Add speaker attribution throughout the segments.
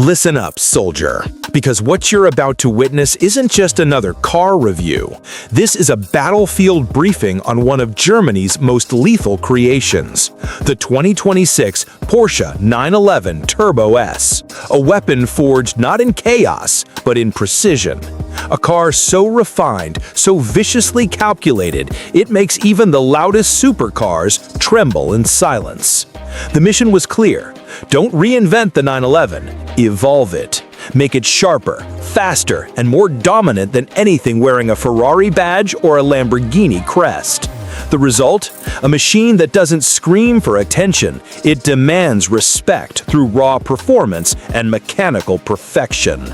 Speaker 1: Listen up, soldier, because what you're about to witness isn't just another car review. This is a battlefield briefing on one of Germany's most lethal creations, the 2026 Porsche 911 Turbo S, a weapon forged not in chaos, but in precision. A car so refined, so viciously calculated, it makes even the loudest supercars tremble in silence. The mission was clear. Don't reinvent the 911, evolve it. Make it sharper, faster, and more dominant than anything wearing a Ferrari badge or a Lamborghini crest. The result? A machine that doesn't scream for attention, it demands respect through raw performance and mechanical perfection.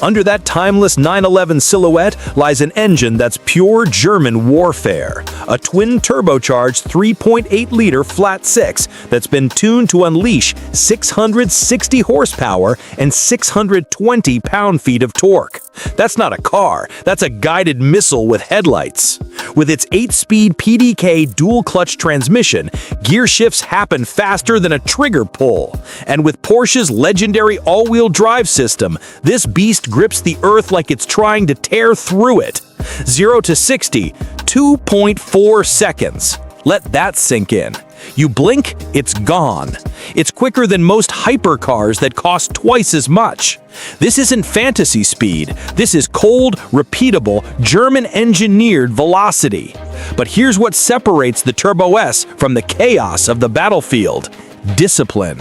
Speaker 1: Under that timeless 911 silhouette lies an engine that's pure German warfare, a twin-turbocharged 3.8-liter flat-six that's been tuned to unleash 660 horsepower and 620 pound-feet of torque. That's not a car, that's a guided missile with headlights. With its 8-speed PDK dual-clutch transmission, gear shifts happen faster than a trigger pull. And with Porsche's legendary all-wheel drive system, this beast grips the earth like it's trying to tear through it. 0 to 60, 2.4 seconds. Let that sink in. You blink, it's gone. It's quicker than most hypercars that cost twice as much. This isn't fantasy speed. This is cold, repeatable, German-engineered velocity. But here's what separates the Turbo S from the chaos of the battlefield: discipline.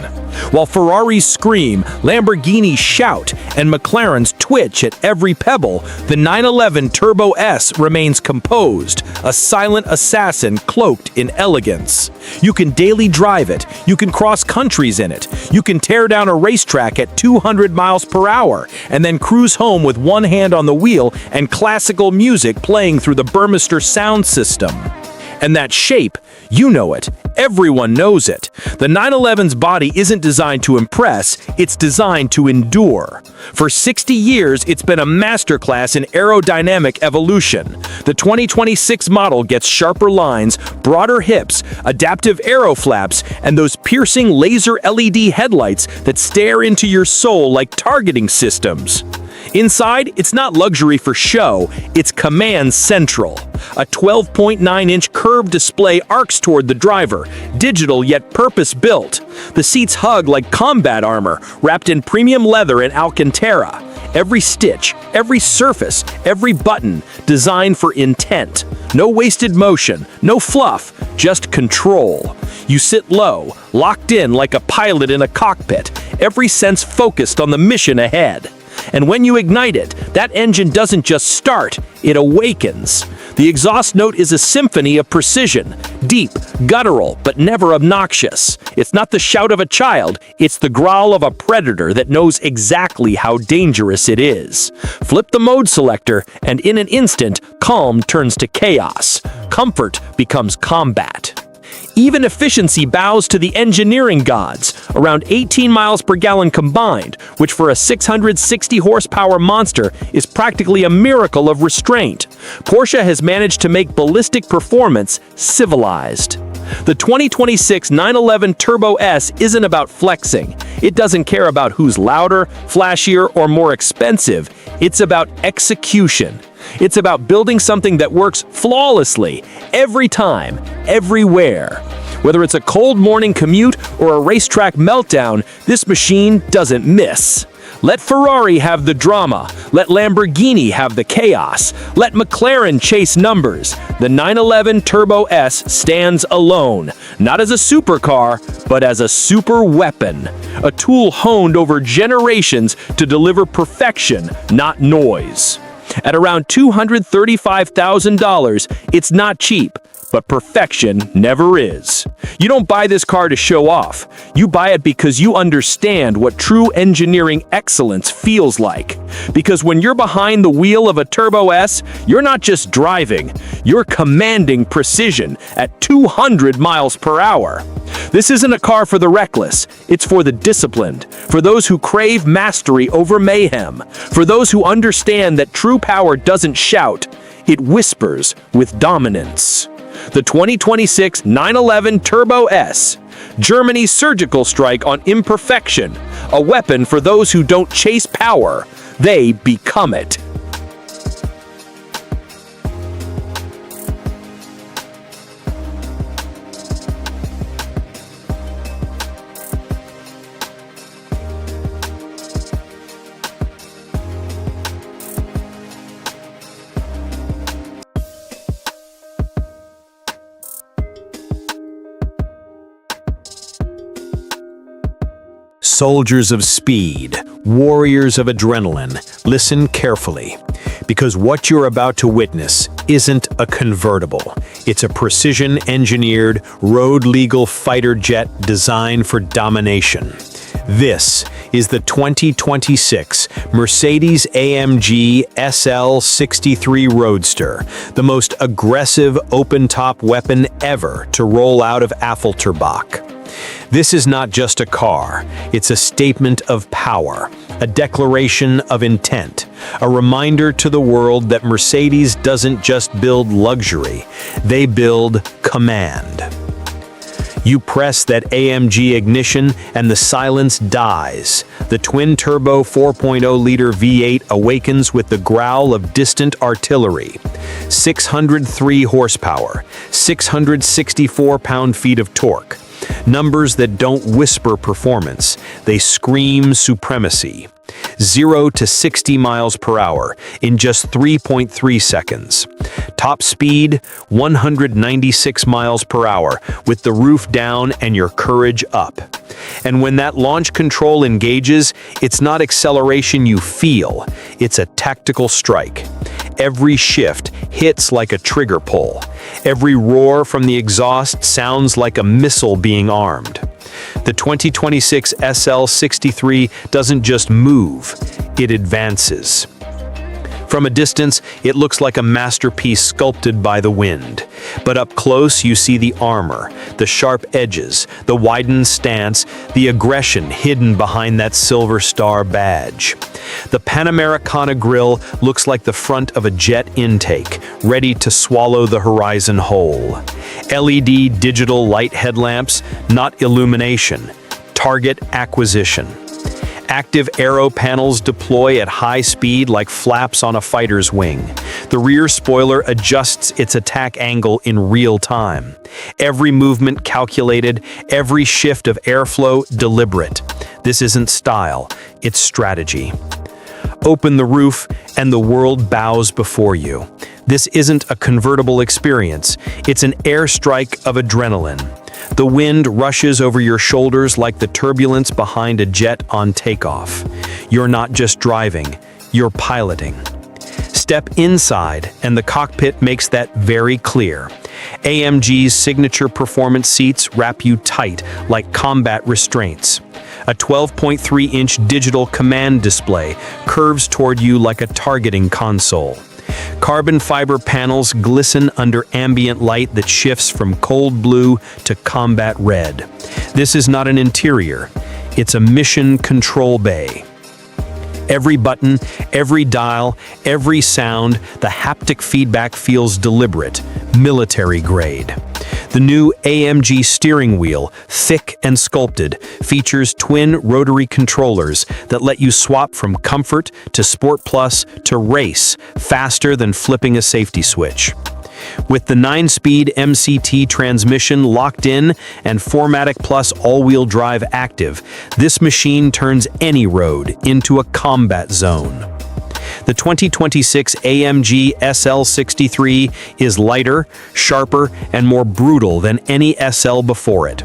Speaker 1: While Ferraris scream, Lamborghinis shout, and McLarens twitch at every pebble, the 911 Turbo S remains composed, a silent assassin cloaked in elegance. You can daily drive it, you can cross countries in it, you can tear down a racetrack at 200 miles per hour, and then cruise home with one hand on the wheel and classical music playing through the Burmester sound system. And that shape, you know it. Everyone knows it. The 911's body isn't designed to impress, it's designed to endure. For 60 years, it's been a masterclass in aerodynamic evolution. The 2026 model gets sharper lines, broader hips, adaptive aero flaps, and those piercing laser LED headlights that stare into your soul like targeting systems. Inside, it's not luxury for show, it's command central. A 12.9-inch curved display arcs toward the driver, digital yet purpose-built. The seats hug like combat armor, wrapped in premium leather and Alcantara. Every stitch, every surface, every button, designed for intent. No wasted motion, no fluff, just control. You sit low, locked in like a pilot in a cockpit, every sense focused on the mission ahead. And when you ignite it, that engine doesn't just start, it awakens. The exhaust note is a symphony of precision, deep, guttural, but never obnoxious. It's not the shout of a child, it's the growl of a predator that knows exactly how dangerous it is. Flip the mode selector, and in an instant, calm turns to chaos. Comfort becomes combat. Even efficiency bows to the engineering gods, around 18 miles per gallon combined, which for a 660 horsepower monster is practically a miracle of restraint. Porsche has managed to make ballistic performance civilized. The 2026 911 Turbo S isn't about flexing. It doesn't care about who's louder, flashier, or more expensive. It's about execution. It's about building something that works flawlessly, every time, everywhere. Whether it's a cold morning commute or a racetrack meltdown, this machine doesn't miss. Let Ferrari have the drama. Let Lamborghini have the chaos. Let McLaren chase numbers. The 911 Turbo S stands alone, not as a supercar, but as a super weapon. A tool honed over generations to deliver perfection, not noise. At around $235,000, it's not cheap, but perfection never is. You don't buy this car to show off. You buy it because you understand what true engineering excellence feels like. Because when you're behind the wheel of a Turbo S, you're not just driving, you're commanding precision at 200 miles per hour. This isn't a car for the reckless, it's for the disciplined, for those who crave mastery over mayhem, for those who understand that true power doesn't shout, it whispers with dominance. The 2026 911 Turbo S. Germany's surgical strike on imperfection. A weapon for those who don't chase power. They become it. Soldiers of speed, warriors of adrenaline, listen carefully, because what you're about to witness isn't a convertible. It's a precision-engineered, road-legal fighter jet designed for domination. This is the 2026 Mercedes-AMG SL63 Roadster, the most aggressive open-top weapon ever to roll out of Affalterbach. This is not just a car, it's a statement of power, a declaration of intent, a reminder to the world that Mercedes doesn't just build luxury, they build command. You press that AMG ignition and the silence dies. The twin-turbo 4.0-liter V8 awakens with the growl of distant artillery. 603 horsepower, 664 pound-feet of torque. Numbers that don't whisper performance, they scream supremacy. 0 to 60 miles per hour in just 3.3 seconds. Top speed, 196 miles per hour, with the roof down and your courage up. And when that launch control engages, it's not acceleration you feel, it's a tactical strike. Every shift hits like a trigger pull. Every roar from the exhaust sounds like a missile being armed. The 2026 SL63 doesn't just move, it advances. From a distance, it looks like a masterpiece sculpted by the wind. But up close, you see the armor, the sharp edges, the widened stance, the aggression hidden behind that silver star badge. The Panamericana grille looks like the front of a jet intake, ready to swallow the horizon whole. LED digital light headlamps, not illumination, target acquisition. Active aero panels deploy at high speed like flaps on a fighter's wing. The rear spoiler adjusts its attack angle in real time. Every movement calculated, every shift of airflow deliberate. This isn't style, it's strategy. Open the roof and the world bows before you. This isn't a convertible experience, it's an airstrike of adrenaline. The wind rushes over your shoulders like the turbulence behind a jet on takeoff. You're not just driving, you're piloting. Step inside, and the cockpit makes that very clear. AMG's signature performance seats wrap you tight like combat restraints. A 12.3-inch digital command display curves toward you like a targeting console. Carbon fiber panels glisten under ambient light that shifts from cold blue to combat red. This is not an interior, it's a mission control bay. Every button, every dial, every sound, the haptic feedback feels deliberate, military grade. The new AMG steering wheel, thick and sculpted, features twin rotary controllers that let you swap from comfort to Sport Plus to race faster than flipping a safety switch. With the 9-speed MCT transmission locked in and 4MATIC Plus all-wheel drive active, this machine turns any road into a combat zone. The 2026 AMG SL63 is lighter, sharper, and more brutal than any SL before it.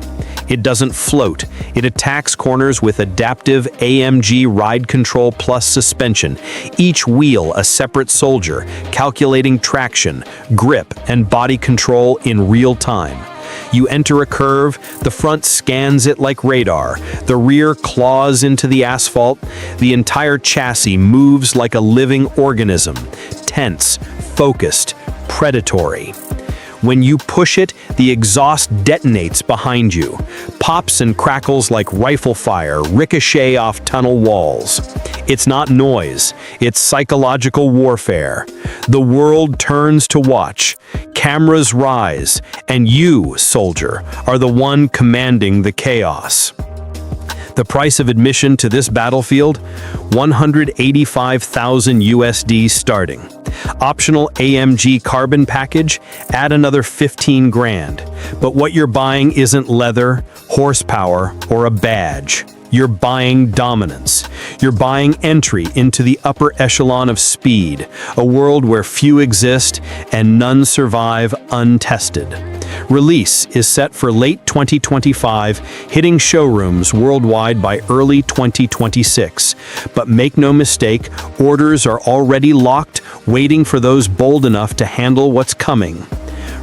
Speaker 1: It doesn't float, it attacks corners with adaptive AMG Ride Control Plus suspension, each wheel a separate soldier, calculating traction, grip, and body control in real time. You enter a curve, the front scans it like radar, the rear claws into the asphalt, the entire chassis moves like a living organism, tense, focused, predatory. When you push it, the exhaust detonates behind you. Pops and crackles like rifle fire ricochet off tunnel walls. It's not noise, it's psychological warfare. The world turns to watch. Cameras rise, and you, soldier, are the one commanding the chaos. The price of admission to this battlefield? 185,000 USD starting. Optional AMG carbon package? Add another 15 grand. But what you're buying isn't leather, horsepower, or a badge. You're buying dominance. You're buying entry into the upper echelon of speed, a world where few exist and none survive untested. Release is set for late 2025, hitting showrooms worldwide by early 2026. But make no mistake, orders are already locked, waiting for those bold enough to handle what's coming.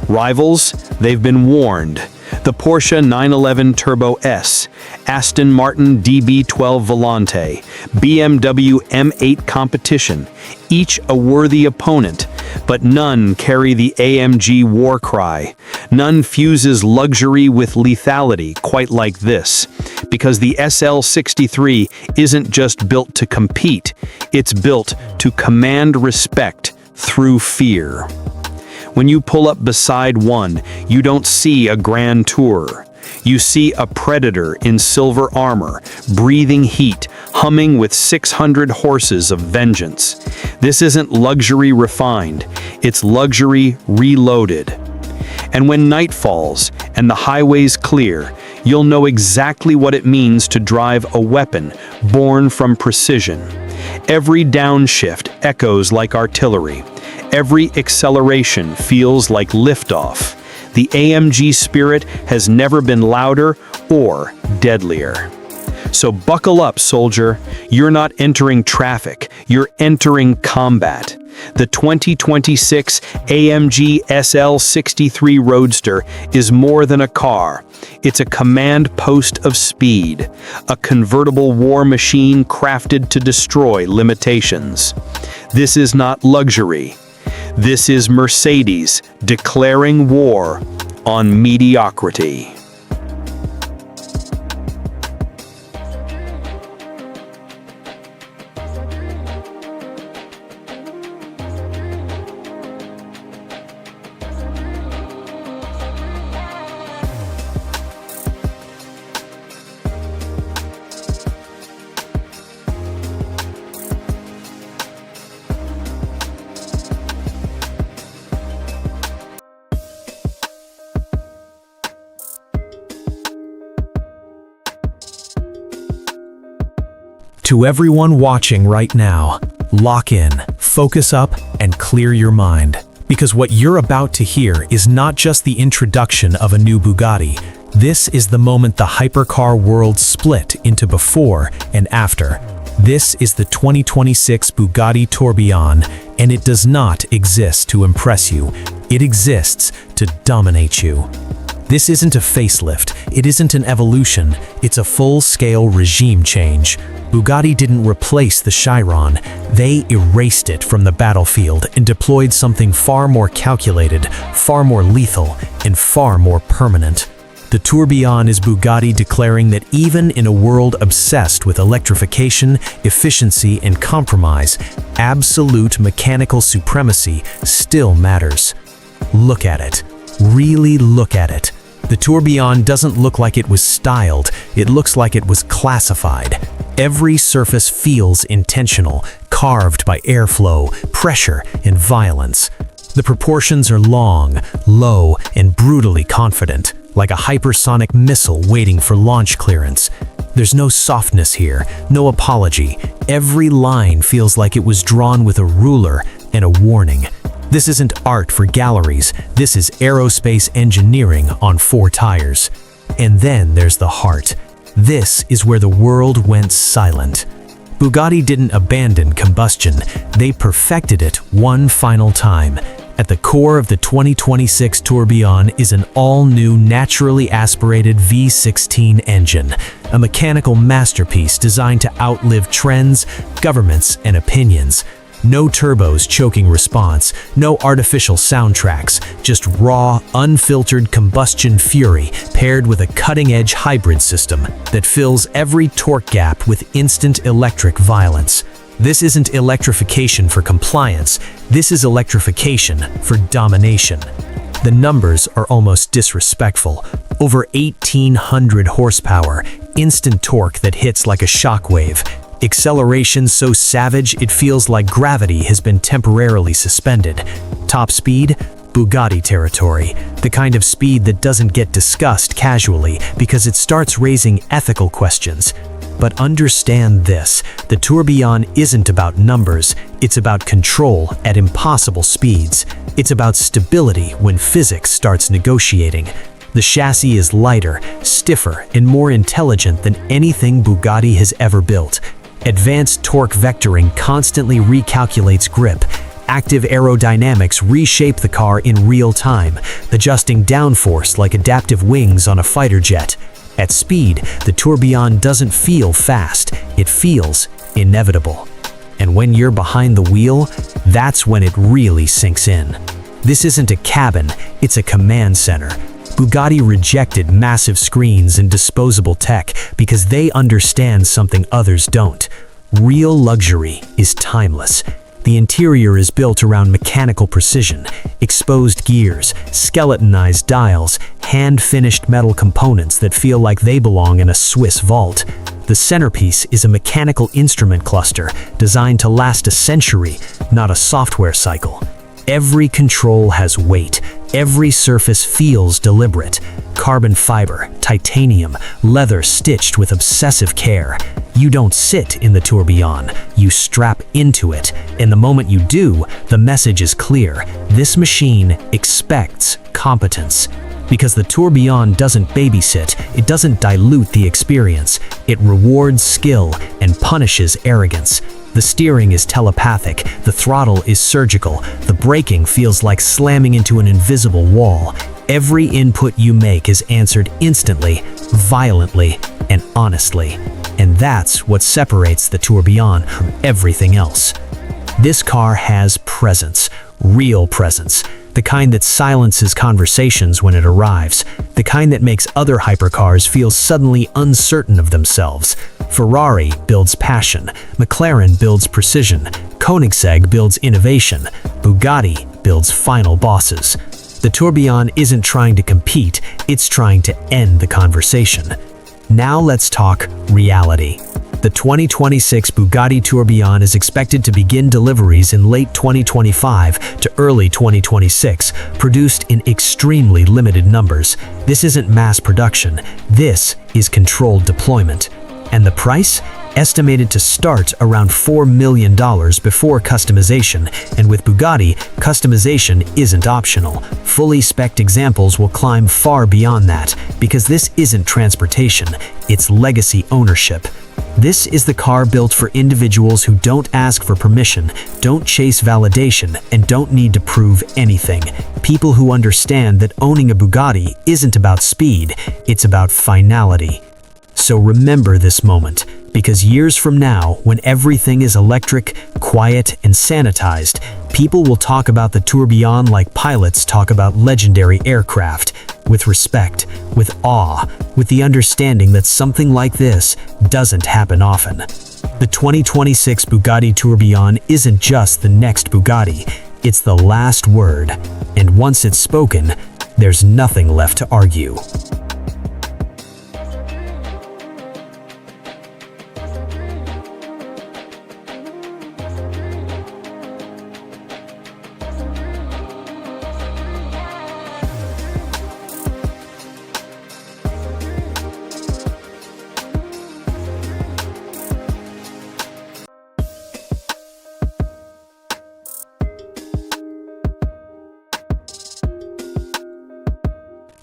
Speaker 1: Rivals, they've been warned. The Porsche 911 Turbo S, Aston Martin DB12 Volante, BMW M8 Competition, each a worthy opponent, but none carry the AMG war cry. None fuses luxury with lethality quite like this, because the SL63 isn't just built to compete, it's built to command respect through fear. When you pull up beside one, you don't see a grand tour. You see a predator in silver armor, breathing heat, humming with 600 horses of vengeance. This isn't luxury refined, it's luxury reloaded. And when night falls and the highways clear, you'll know exactly what it means to drive a weapon born from precision. Every downshift echoes like artillery. Every acceleration feels like liftoff. The AMG spirit has never been louder or deadlier. So buckle up, soldier. You're not entering traffic, you're entering combat. The 2026 AMG SL63 Roadster is more than a car. It's a command post of speed, a convertible war machine crafted to destroy limitations. This is not luxury. This is Mercedes declaring war on mediocrity.
Speaker 2: To everyone watching right now, lock in, focus up, and clear your mind. Because what you're about to hear is not just the introduction of a new Bugatti. This is the moment the hypercar world split into before and after. This is the 2026 Bugatti Tourbillon, and it does not exist to impress you. It exists to dominate you. This isn't a facelift, it isn't an evolution, it's a full-scale regime change. Bugatti didn't replace the Chiron, they erased it from the battlefield and deployed something far more calculated, far more lethal, and far more permanent. The Tourbillon is Bugatti declaring that even in a world obsessed with electrification, efficiency, and compromise, absolute mechanical supremacy still matters. Look at it. Really look at it. The Tourbillon doesn't look like it was styled, it looks like it was classified. Every surface feels intentional, carved by airflow, pressure, and violence. The proportions are long, low, and brutally confident, like a hypersonic missile waiting for launch clearance. There's no softness here, no apology. Every line feels like it was drawn with a ruler and a warning. This isn't art for galleries, this is aerospace engineering on 4 tires. And then there's the heart. This is where the world went silent. Bugatti didn't abandon combustion, they perfected it one final time. At the core of the 2026 Tourbillon is an all-new naturally aspirated V16 engine, a mechanical masterpiece designed to outlive trends, governments, and opinions. No turbos choking response, no artificial soundtracks, just raw, unfiltered combustion fury paired with a cutting-edge hybrid system that fills every torque gap with instant electric violence. This isn't electrification for compliance, this is electrification for domination. The numbers are almost disrespectful. Over 1,800 horsepower, instant torque that hits like a shockwave, acceleration so savage it feels like gravity has been temporarily suspended. Top speed? Bugatti territory, the kind of speed that doesn't get discussed casually because it starts raising ethical questions. But understand this, the tourbillon isn't about numbers, it's about control at impossible speeds. It's about stability when physics starts negotiating. The chassis is lighter, stiffer, and more intelligent than anything Bugatti has ever built. Advanced torque vectoring constantly recalculates grip. Active aerodynamics reshape the car in real time, adjusting downforce like adaptive wings on a fighter jet. At speed, the tourbillon doesn't feel fast, it feels inevitable. And when you're behind the wheel, that's when it really sinks in. This isn't a cabin, it's a command center. Bugatti rejected massive screens and disposable tech because they understand something others don't. Real luxury is timeless. The interior is built around mechanical precision, exposed gears, skeletonized dials, hand-finished metal components that feel like they belong in a Swiss vault. The centerpiece is a mechanical instrument cluster designed to last a century, not a software cycle. Every control has weight, every surface feels deliberate. Carbon fiber, titanium, leather stitched with obsessive care. You don't sit in the tourbillon, you strap into it, and the moment you do, the message is clear. This machine expects competence. Because the tourbillon doesn't babysit, it doesn't dilute the experience. It rewards skill and punishes arrogance. The steering is telepathic, the throttle is surgical, the braking feels like slamming into an invisible wall. Every input you make is answered instantly, violently, and honestly. And that's what separates the tourbillon from everything else. This car has presence, real presence. The kind that silences conversations when it arrives, the kind that makes other hypercars feel suddenly uncertain of themselves. Ferrari builds passion, McLaren builds precision, Koenigsegg builds innovation, Bugatti builds final bosses. The tourbillon isn't trying to compete, it's trying to end the conversation. Now let's talk reality. The 2026 Bugatti Tourbillon is expected to begin deliveries in late 2025 to early 2026, produced in extremely limited numbers. This isn't mass production, this is controlled deployment. And the price? Estimated to start around $4 million before customization, and with Bugatti, customization isn't optional. Fully spec'd examples will climb far beyond that, because this isn't transportation, it's legacy ownership. This is the car built for individuals who don't ask for permission, don't chase validation, and don't need to prove anything. People who understand that owning a Bugatti isn't about speed, it's about finality. So remember this moment, because years from now, when everything is electric, quiet, and sanitized, people will talk about the tourbillon like pilots talk about legendary aircraft, with respect, with awe, with the understanding that something like this doesn't happen often. The 2026 Bugatti Tourbillon isn't just the next Bugatti, it's the last word, and once it's spoken, there's nothing left to argue.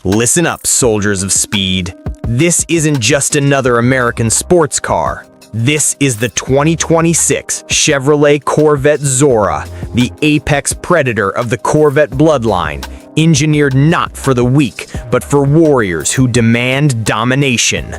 Speaker 1: Listen up, soldiers of speed. This isn't just another American sports car. This is the 2026 Chevrolet Corvette Zora, the apex predator of the Corvette bloodline, engineered not for the weak, but for warriors who demand domination.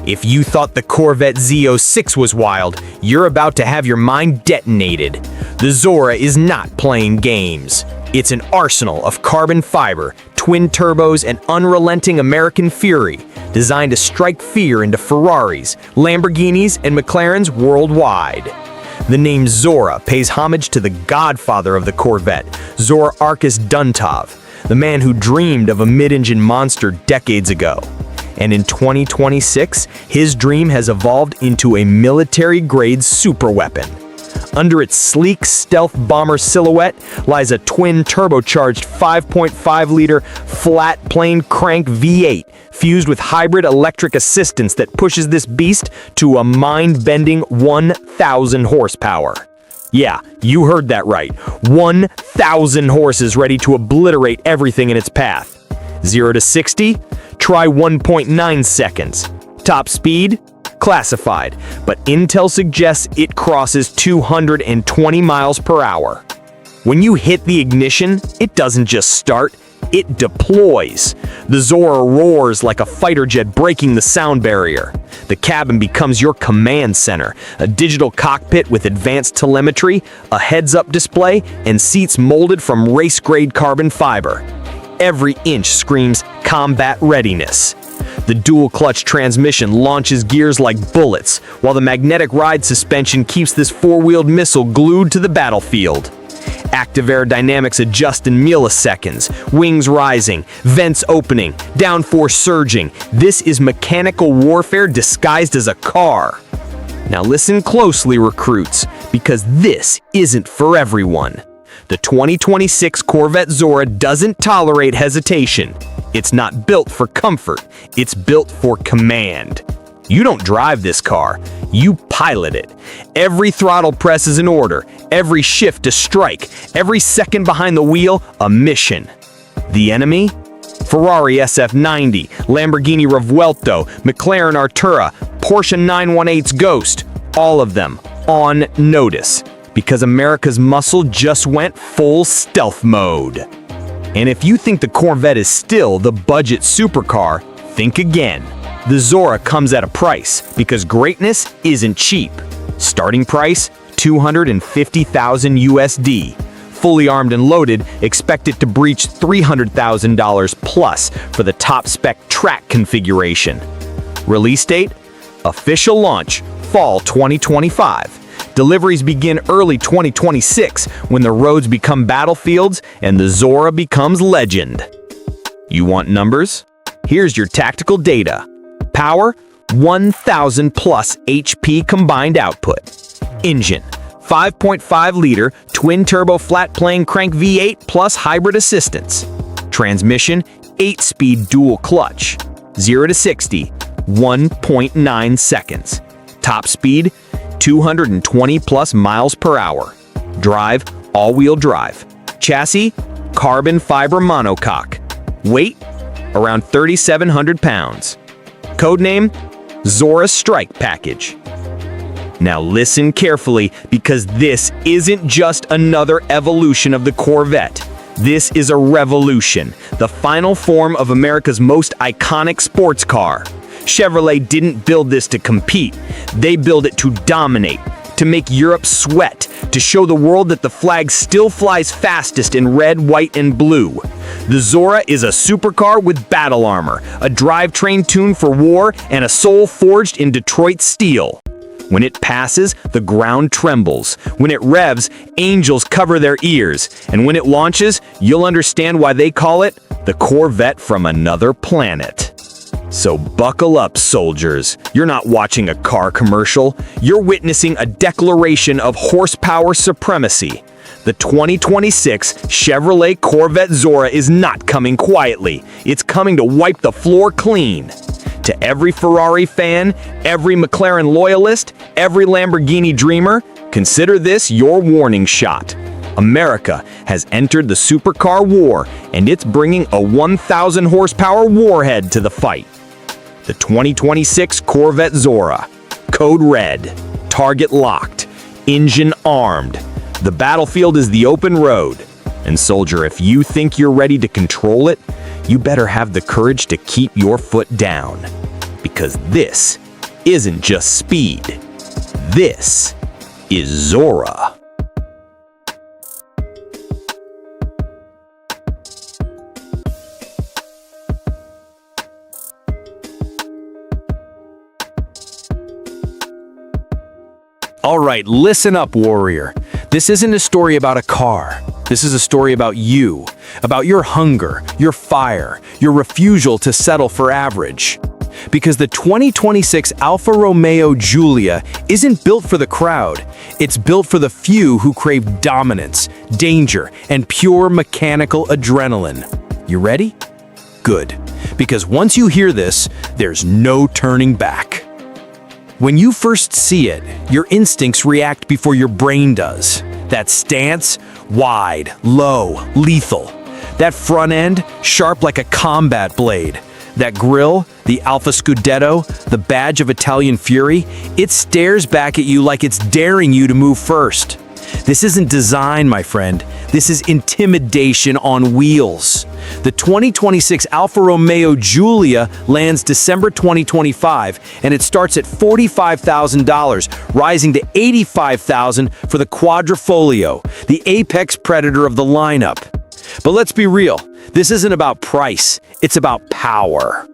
Speaker 1: If you thought the Corvette Z06 was wild, you're about to have your mind detonated.
Speaker 3: The Zora is not playing games. It's an arsenal of carbon fiber, twin turbos, and unrelenting American fury, designed to strike fear into Ferraris, Lamborghinis, and McLarens worldwide. The name Zora pays homage to the godfather of the Corvette, Zora Arkus Duntov, the man who dreamed of a mid-engine monster decades ago. And in 2026, his dream has evolved into a military-grade superweapon. Under its sleek stealth bomber silhouette lies a twin turbocharged 5.5-liter flat plane crank V8 fused with hybrid electric assistance that pushes this beast to a mind-bending 1,000 horsepower. Yeah, you heard that right. 1,000 horses ready to obliterate everything in its path. 0 to 60? Try 1.9 seconds. Top speed? Classified, but Intel suggests it crosses 220 miles per hour. When you hit the ignition, it doesn't just start, it deploys. The Zora roars like a fighter jet breaking the sound barrier. The cabin becomes your command center, a digital cockpit with advanced telemetry, a heads-up display, and seats molded from race-grade carbon fiber. Every inch screams combat readiness. The dual-clutch transmission launches gears like bullets, while the magnetic ride suspension keeps this four-wheeled missile glued to the battlefield. Active aerodynamics adjust in milliseconds, wings rising, vents opening, downforce surging. This is mechanical warfare disguised as a car. Now listen closely, recruits, because this isn't for everyone. The 2026 Corvette Zora doesn't tolerate hesitation. It's not built for comfort, it's built for command. You don't drive this car, you pilot it. Every throttle press is an order, every shift a strike, every second behind the wheel a mission. The enemy? Ferrari SF90, Lamborghini Revuelto, McLaren Artura, Porsche 918's Ghost, all of them on notice. Because America's muscle just went full stealth mode. And if you think the Corvette is still the budget supercar, think again. The Zora comes at a price, because greatness isn't cheap. Starting price, $250,000 USD. Fully armed and loaded, expected to breach $300,000 plus for the top spec track configuration. Release date? Official launch, fall 2025. Deliveries begin early 2026 when the roads become battlefields and the Zora becomes legend. You want numbers? Here's your tactical data. Power, 1,000 plus HP combined output. Engine, 5.5-liter twin-turbo flat-plane crank V8 plus hybrid assistance. Transmission, 8-speed dual clutch. 0 to 60, 1.9 seconds. Top speed, 220 plus miles per hour. Drive, all-wheel drive. Chassis, carbon fiber monocoque. Weight, around 3,700 pounds. Codename, Zora Strike Package. Now listen carefully, because this isn't just another evolution of the Corvette. This is a revolution, the final form of America's most iconic sports car. Chevrolet didn't build this to compete. They built it to dominate, to make Europe sweat, to show the world that the flag still flies fastest in red, white, and blue. The Zora is a supercar with battle armor, a drivetrain tuned for war, and a soul forged in Detroit steel. When it passes, the ground trembles. When it revs, angels cover their ears. And when it launches, you'll understand why they call it the Corvette from another planet. So buckle up, soldiers. You're not watching a car commercial. You're witnessing a declaration of horsepower supremacy. The 2026 Chevrolet Corvette Zora is not coming quietly. It's coming to wipe the floor clean. To every Ferrari fan, every McLaren loyalist, every Lamborghini dreamer, consider this your warning shot. America has entered the supercar war, and it's bringing a 1,000 horsepower warhead to the fight. The 2026 Corvette Zora. Code red. Target locked. Engine armed. The battlefield is the open road. And soldier, if you think you're ready to control it, you better have the courage to keep your foot down. Because this isn't just speed. This is Zora. All right, listen up, warrior. This isn't a story about a car. This is a story about you, about your hunger, your fire, your refusal to settle for average. Because the 2026 Alfa Romeo Giulia isn't built for the crowd. It's built for the few who crave dominance, danger, and pure mechanical adrenaline. You ready? Good. Because once you hear this, there's no turning back. When you first see it, your instincts react before your brain does. That stance, wide, low, lethal. That front end, sharp like a combat blade. That grille, the Alfa Scudetto, the badge of Italian fury, it stares back at you like it's daring you to move first. This isn't design, my friend. This is intimidation on wheels. The 2026 Alfa Romeo Giulia lands December 2025, and it starts at $45,000, rising to $85,000 for the Quadrifoglio, the apex predator of the lineup. But let's be real, this isn't about price, it's about power.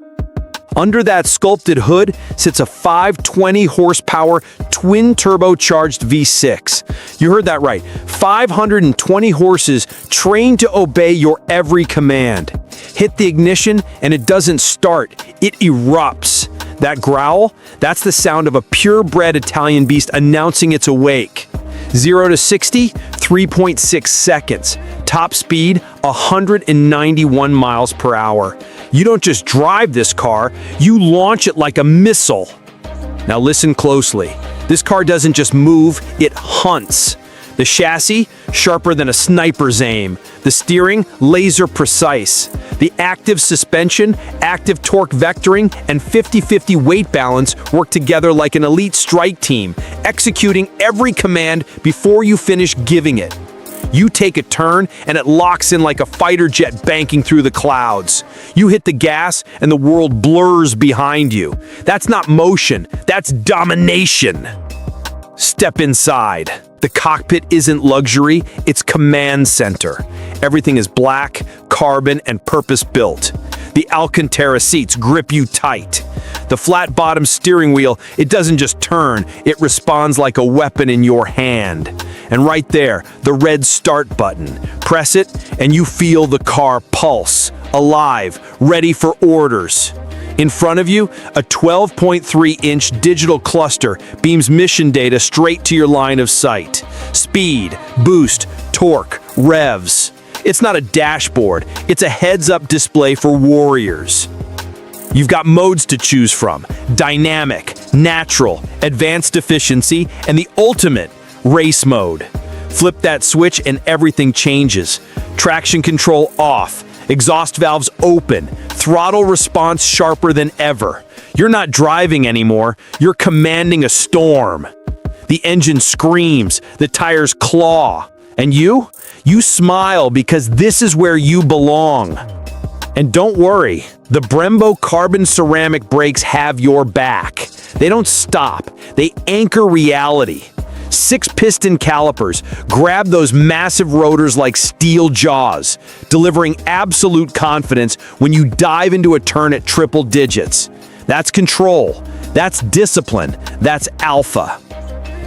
Speaker 3: Under that sculpted hood sits a 520 horsepower twin-turbocharged V6. You heard that right, 520 horses trained to obey your every command. Hit the ignition and it doesn't start, it erupts. That growl, that's the sound of a purebred Italian beast announcing it's awake. 0 to 60, 3.6 seconds. Top speed, 191 miles per hour. You don't just drive this car, you launch it like a missile. Now listen closely. This car doesn't just move, it hunts. The chassis, sharper than a sniper's aim. The steering, laser precise. The active suspension, active torque vectoring, and 50-50 weight balance work together like an elite strike team, executing every command before you finish giving it. You take a turn and it locks in like a fighter jet banking through the clouds. You hit the gas and the world blurs behind you. That's not motion, that's domination. Step inside. The cockpit isn't luxury, it's command center. Everything is black, carbon, and purpose-built. The Alcantara seats grip you tight. The flat-bottom steering wheel, it doesn't just turn, it responds like a weapon in your hand. And right there, the red start button. Press it, and you feel the car pulse, alive, ready for orders. In front of you, a 12.3-inch digital cluster beams mission data straight to your line of sight. Speed, boost, torque, revs. It's not a dashboard, it's a heads-up display for warriors. You've got modes to choose from: dynamic, natural, advanced efficiency, and the ultimate, race mode. Flip that switch and everything changes. Traction control off, exhaust valves open, throttle response sharper than ever. You're not driving anymore, you're commanding a storm. The engine screams, the tires claw. And you smile because this is where you belong. And don't worry, the Brembo carbon ceramic brakes have your back. They don't stop, they anchor reality. 6-piston calipers grab those massive rotors like steel jaws, delivering absolute confidence when you dive into a turn at triple digits. That's control, that's discipline, that's alpha.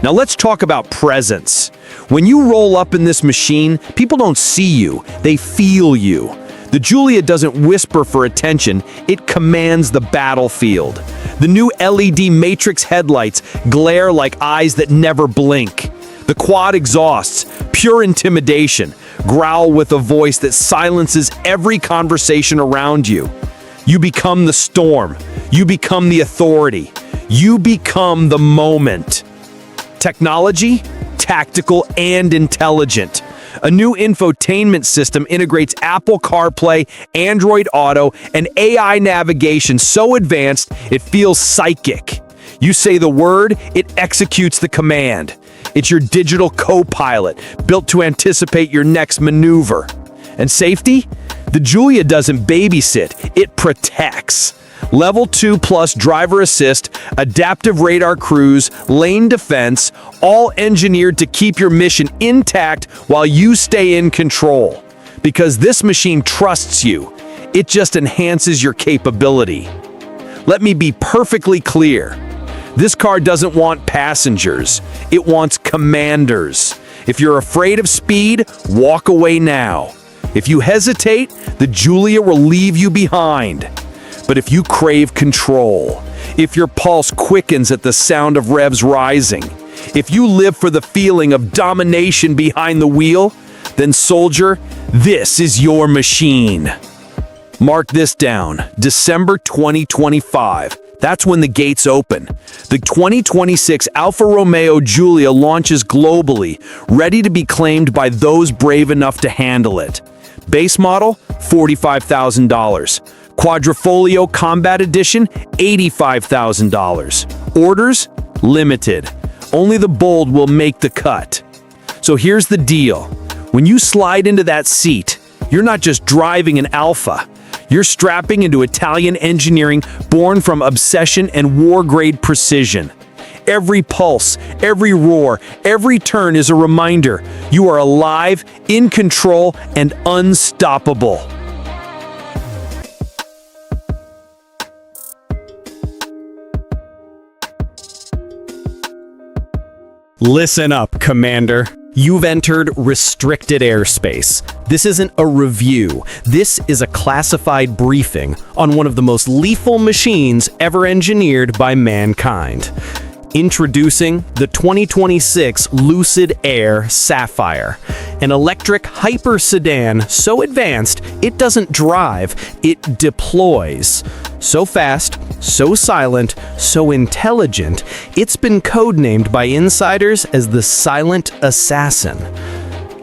Speaker 3: Now let's talk about presence. When you roll up in this machine, people don't see you, they feel you. The Giulia doesn't whisper for attention, it commands the battlefield. The new LED matrix headlights glare like eyes that never blink. The quad exhausts, pure intimidation, growl with a voice that silences every conversation around you. You become the storm, you become the authority, you become the moment. Technology, tactical and intelligent. A new infotainment system integrates Apple CarPlay, Android Auto, and AI navigation so advanced it feels psychic. You say the word, it executes the command. It's your digital co-pilot, built to anticipate your next maneuver. And safety? The Giulia doesn't babysit, it protects. Level 2 plus driver assist, adaptive radar cruise, lane defense, all engineered to keep your mission intact while you stay in control. Because this machine trusts you, it just enhances your capability. Let me be perfectly clear.
Speaker 4: This car doesn't want passengers. It wants commanders. If you're afraid of speed, walk away now. If you hesitate, the Giulia will leave you behind. But if you crave control, if your pulse quickens at the sound of revs rising, if you live for the feeling of domination behind the wheel, then soldier, this is your machine. Mark this down, December 2025. That's when the gates open. The 2026 Alfa Romeo Giulia launches globally, ready to be claimed by those brave enough to handle it. Base model, $45,000. Quadrifoglio Combat Edition, $85,000. Orders, limited. Only the bold will make the cut. So here's the deal. When you slide into that seat, you're not just driving an Alfa. You're strapping into Italian engineering born from obsession and war-grade precision. Every pulse, every roar, every turn is a reminder you are alive, in control, and unstoppable.
Speaker 3: Listen up, Commander. You've entered restricted airspace. This isn't a review. This is a classified briefing on one of the most lethal machines ever engineered by mankind. Introducing the 2026 Lucid Air Sapphire, an electric hyper sedan so advanced it doesn't drive, it deploys. So fast, so silent, so intelligent, it's been codenamed by insiders as the Silent Assassin.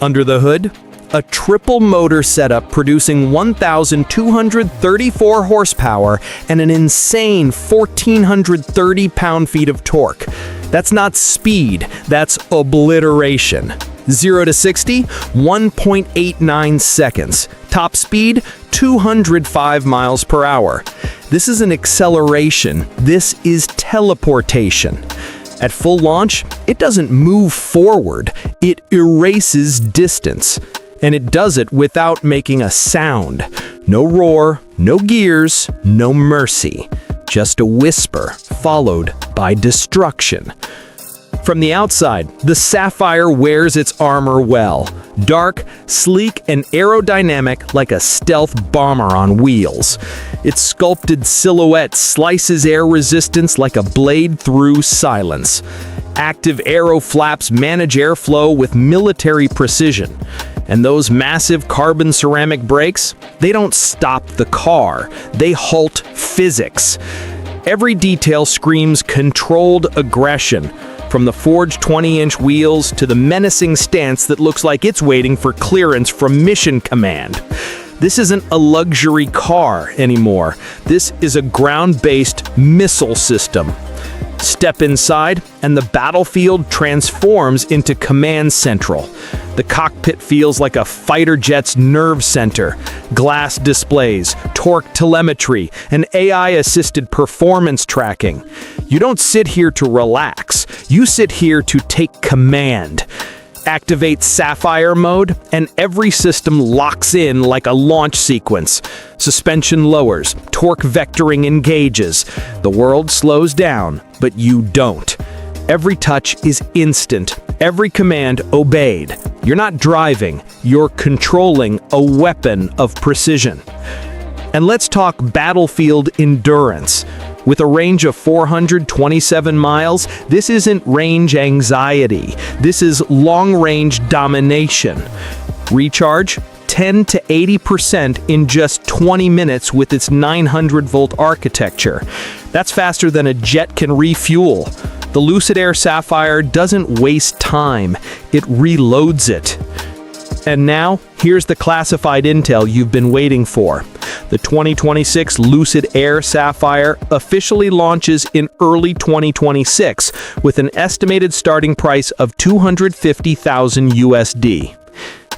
Speaker 3: Under the hood, a triple motor setup producing 1,234 horsepower and an insane 1,430 pound-feet of torque. That's not speed, that's obliteration. 0 to 60, 1.89 seconds. Top speed, 205 miles per hour. This is an acceleration. This is teleportation. At full launch, it doesn't move forward, it erases distance. And it does it without making a sound. No roar, no gears, no mercy. Just a whisper, followed by destruction. From the outside, the Sapphire wears its armor well. Dark, sleek, and aerodynamic like a stealth bomber on wheels. Its sculpted silhouette slices air resistance like a blade through silence. Active aero flaps manage airflow with military precision. And those massive carbon ceramic brakes, they don't stop the car, they halt physics. Every detail screams controlled aggression, from the forged 20-inch wheels to the menacing stance that looks like it's waiting for clearance from Mission Command. This isn't a luxury car anymore. This is a ground-based missile system. Step inside, and the battlefield transforms into Command Central. The cockpit feels like a fighter jet's nerve center. Glass displays, torque telemetry, and AI-assisted performance tracking. You don't sit here to relax. You sit here to take command. Activate Sapphire mode, and every system locks in like a launch sequence. Suspension lowers, torque vectoring engages. The world slows down, but you don't. Every touch is instant, every command obeyed. You're not driving, you're controlling a weapon of precision. And let's talk battlefield endurance. With a range of 427 miles, this isn't range anxiety. This is long-range domination. Recharge, 10 to 80% in just 20 minutes with its 900-volt architecture. That's faster than a jet can refuel. The Lucid Air Sapphire doesn't waste time, it reloads it. And now, here's the classified intel you've been waiting for. The 2026 Lucid Air Sapphire officially launches in early 2026 with an estimated starting price of $250,000 USD.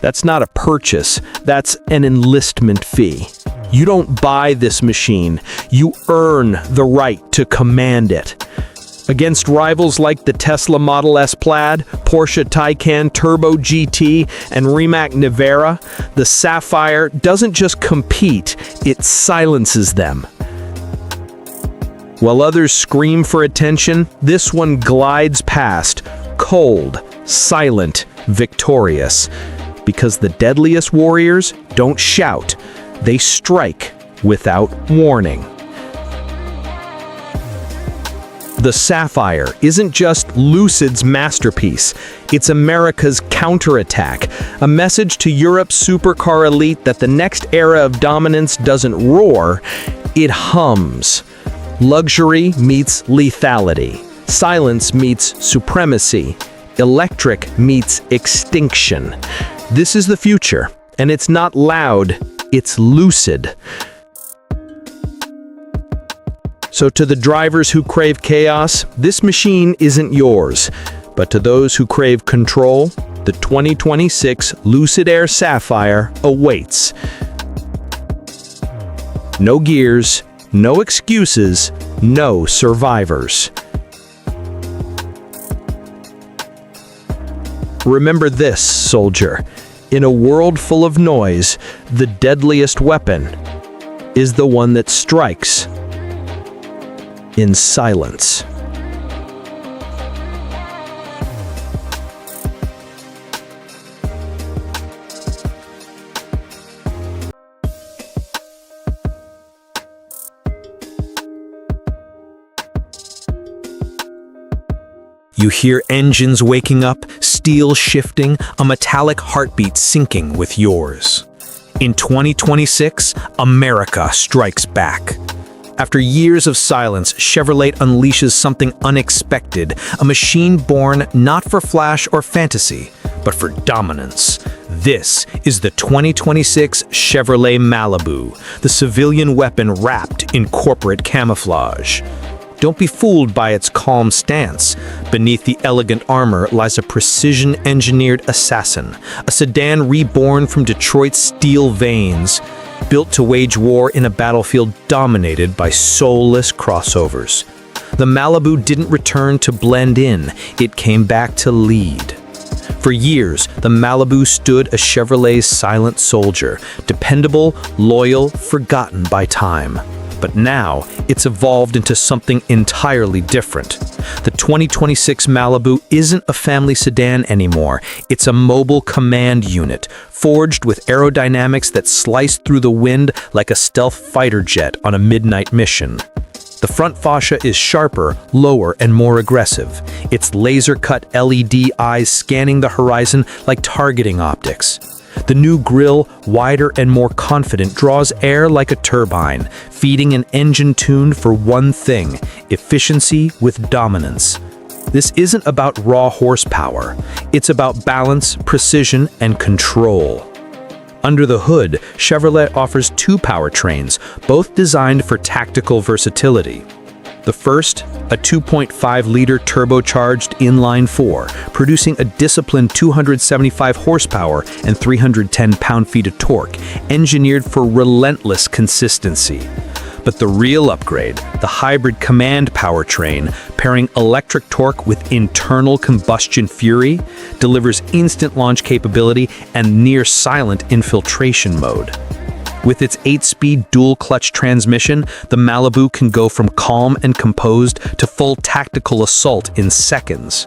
Speaker 3: That's not a purchase, that's an enlistment fee. You don't buy this machine, you earn the right to command it. Against rivals like the Tesla Model S Plaid, Porsche Taycan Turbo GT, and Rimac Nevera, the Sapphire doesn't just compete, it silences them.
Speaker 1: While others scream for attention, this one glides past, cold, silent, victorious. Because the deadliest warriors don't shout, they strike without warning. The Sapphire isn't just Lucid's masterpiece, it's America's counterattack, a message to Europe's supercar elite that the next era of dominance doesn't roar, it hums. Luxury meets lethality, silence meets supremacy, electric meets extinction. This is the future, and it's not loud, it's lucid. So to the drivers who crave chaos, this machine isn't yours. But to those who crave control, the 2026 Lucid Air Sapphire awaits. No gears, no excuses, no survivors. Remember this, soldier. In a world full of noise, the deadliest weapon is the one that strikes in silence.
Speaker 2: You hear engines waking up, steel shifting, a metallic heartbeat syncing with yours. In 2026, America strikes back. After years of silence, Chevrolet unleashes something unexpected, a machine born not for flash or fantasy, but for dominance. This is the 2026 Chevrolet Malibu, the civilian weapon wrapped in corporate camouflage. Don't be fooled by its calm stance. Beneath the elegant armor lies a precision-engineered assassin, a sedan reborn from Detroit's steel veins, built to wage war in a battlefield dominated by soulless crossovers. The Malibu didn't return to blend in, it came back to lead. For years, the Malibu stood a Chevrolet's silent soldier, dependable, loyal, forgotten by time. But now, it's evolved into something entirely different. The 2026 Malibu isn't a family sedan anymore. It's a mobile command unit, forged with aerodynamics that slice through the wind like a stealth fighter jet on a midnight mission. The front fascia is sharper, lower, and more aggressive, its laser-cut LED eyes scanning the horizon like targeting optics. The new grille, wider and more confident, draws air like a turbine, feeding an engine tuned for one thing: efficiency with dominance. This isn't about raw horsepower. It's about balance, precision, and control. Under the hood, Chevrolet offers two powertrains, both designed for tactical versatility. The first, a 2.5-liter turbocharged inline-4, producing a disciplined 275 horsepower and 310 pound-feet of torque, engineered for relentless consistency. But the real upgrade, the hybrid command powertrain, pairing electric torque with internal combustion fury, delivers instant launch capability and near-silent infiltration mode. With its 8-speed dual-clutch transmission, the Malibu can go from calm and composed to full tactical assault in seconds.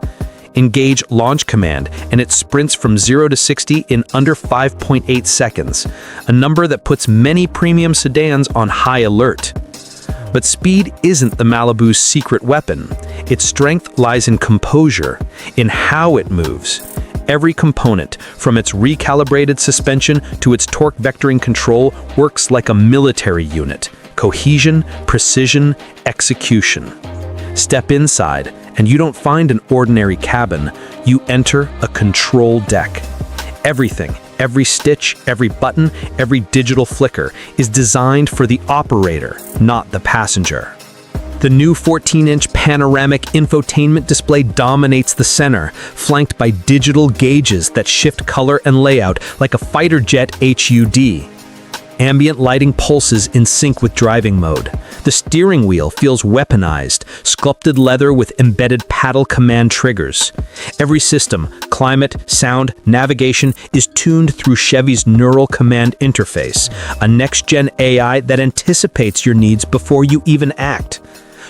Speaker 2: Engage Launch Command, and it sprints from 0 to 60 in under 5.8 seconds, a number that puts many premium sedans on high alert. But speed isn't the Malibu's secret weapon. Its strength lies in composure, in how it moves. Every component, from its recalibrated suspension to its torque vectoring control, works like a military unit. Cohesion, precision, execution. Step inside, and you don't find an ordinary cabin. You enter a control deck. Everything, every stitch, every button, every digital flicker is designed for the operator, not the passenger. The new 14-inch panoramic infotainment display dominates the center, flanked by digital gauges that shift color and layout like a fighter jet HUD. Ambient lighting pulses in sync with driving mode. The steering wheel feels weaponized, sculpted leather with embedded paddle command triggers. Every system, climate, sound, navigation, is tuned through Chevy's Neural Command Interface, a next-gen AI that anticipates your needs before you even act.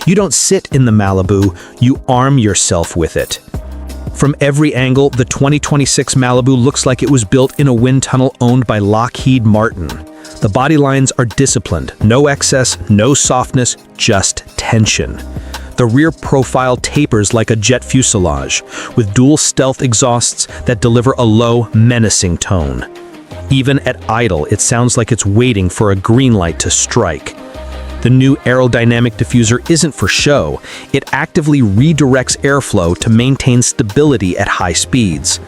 Speaker 2: You don't sit in the Malibu, you arm yourself with it. From every angle, the 2026 Malibu looks like it was built in a wind tunnel owned by Lockheed Martin. The body lines are disciplined, no excess, no softness, just tension. The rear profile tapers like a jet fuselage, with dual stealth exhausts that deliver a low, menacing tone. Even at idle, it sounds like it's waiting for a green light to strike. The new aerodynamic diffuser isn't for show. It actively redirects airflow to maintain stability at high speeds.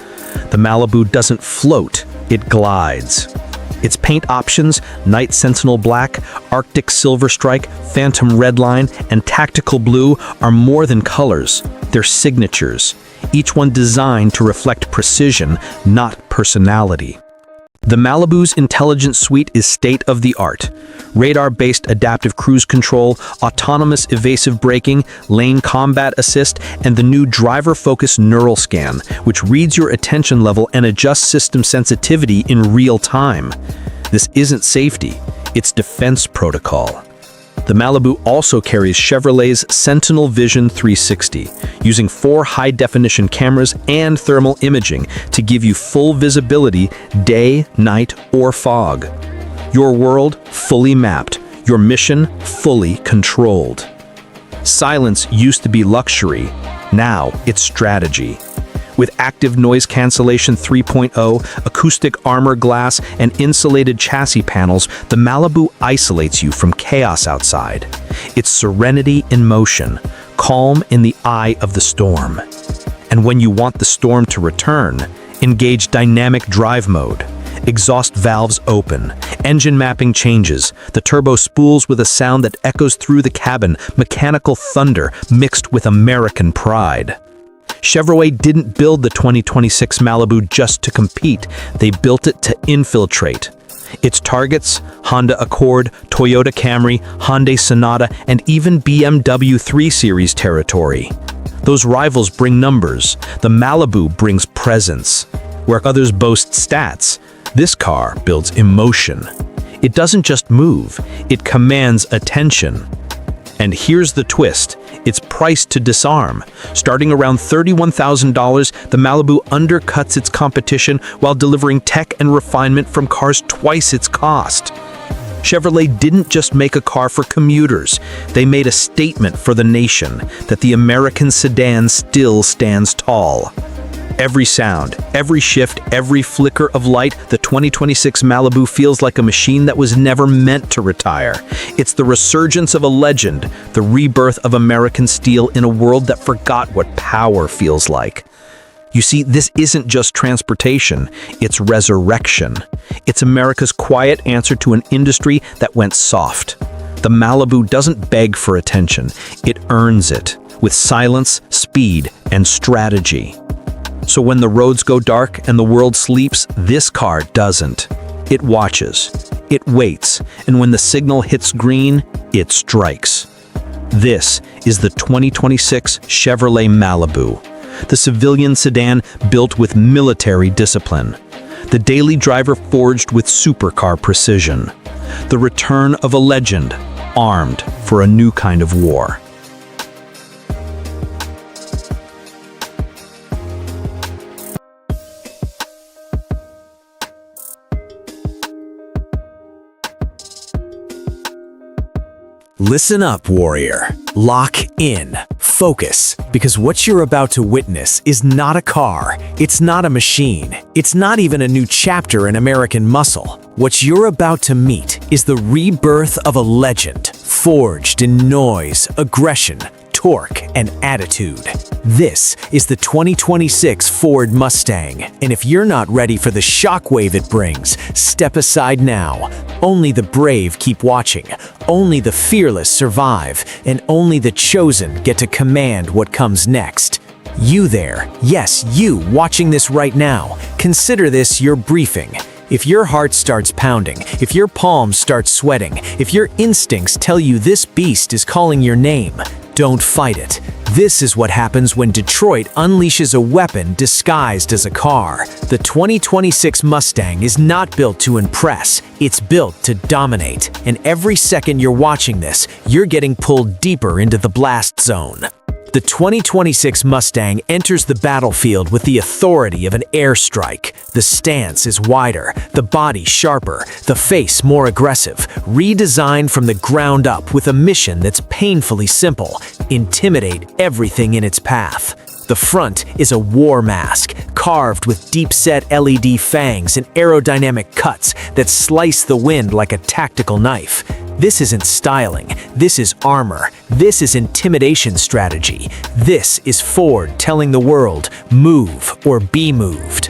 Speaker 2: The Malibu doesn't float, it glides. Its paint options, Night Sentinel Black, Arctic Silver Strike, Phantom Redline, and Tactical Blue are more than colors. They're signatures, each one designed to reflect precision, not personality. The Malibu's intelligence suite is state-of-the-art. Radar-based adaptive cruise control, autonomous evasive braking, lane combat assist, and the new driver-focused neural scan, which reads your attention level and adjusts system sensitivity in real time. This isn't safety, it's defense protocol. The Malibu also carries Chevrolet's Sentinel Vision 360, using 4 high-definition cameras and thermal imaging to give you full visibility day, night, or fog. Your world fully mapped, your mission fully controlled. Silence used to be luxury, now it's strategy. With active noise cancellation 3.0, acoustic armor glass, and insulated chassis panels, the Malibu isolates you from chaos outside. It's serenity in motion, calm in the eye of the storm. And when you want the storm to return, engage dynamic drive mode. Exhaust valves open, engine mapping changes, the turbo spools with a sound that echoes through the cabin, mechanical thunder mixed with American pride. Chevrolet didn't build the 2026 Malibu just to compete, they built it to infiltrate. Its targets, Honda Accord, Toyota Camry, Hyundai Sonata, and even BMW 3 Series territory. Those rivals bring numbers, the Malibu brings presence. Where others boast stats, this car builds emotion. It doesn't just move, it commands attention. And here's the twist, it's priced to disarm. Starting around $31,000, the Malibu undercuts its competition while delivering tech and refinement from cars twice its cost. Chevrolet didn't just make a car for commuters, they made a statement for the nation that the American sedan still stands tall. Every sound, every shift, every flicker of light, the 2026 Malibu feels like a machine that was never meant to retire. It's the resurgence of a legend, the rebirth of American steel in a world that forgot what power feels like. You see, this isn't just transportation, it's resurrection. It's America's quiet answer to an industry that went soft. The Malibu doesn't beg for attention, it earns it, with silence, speed, and strategy. So when the roads go dark and the world sleeps, this car doesn't. It watches, it waits, and when the signal hits green, it strikes. This is the 2026 Chevrolet Malibu, the civilian sedan built with military discipline, the daily driver forged with supercar precision, the return of a legend armed for a new kind of war. Listen up, warrior. Lock in. Focus. Because what you're about to witness is not a car. It's not a machine. It's not even a new chapter in American muscle. What you're about to meet is the rebirth of a legend, forged in noise, aggression, torque, and attitude. This is the 2026 Ford Mustang, and if you're not ready for the shockwave it brings, step aside now. Only the brave keep watching, only the fearless survive, and only the chosen get to command what comes next. You there, yes, you watching this right now, consider this your briefing. If your heart starts pounding, if your palms start sweating, if your instincts tell you this beast is calling your name, don't fight it. This is what happens when Detroit unleashes a weapon disguised as a car. The 2026 Mustang is not built to impress, it's built to dominate. And every second you're watching this, you're getting pulled deeper into the blast zone. The 2026 Mustang enters the battlefield with the authority of an airstrike. The stance is wider, the body sharper, the face more aggressive, redesigned from the ground up with a mission that's painfully simple: intimidate everything in its path. The front is a war mask, carved with deep-set LED fangs and aerodynamic cuts that slice the wind like a tactical knife. This isn't styling, this is armor, this is intimidation strategy. This is Ford telling the world, move or be moved.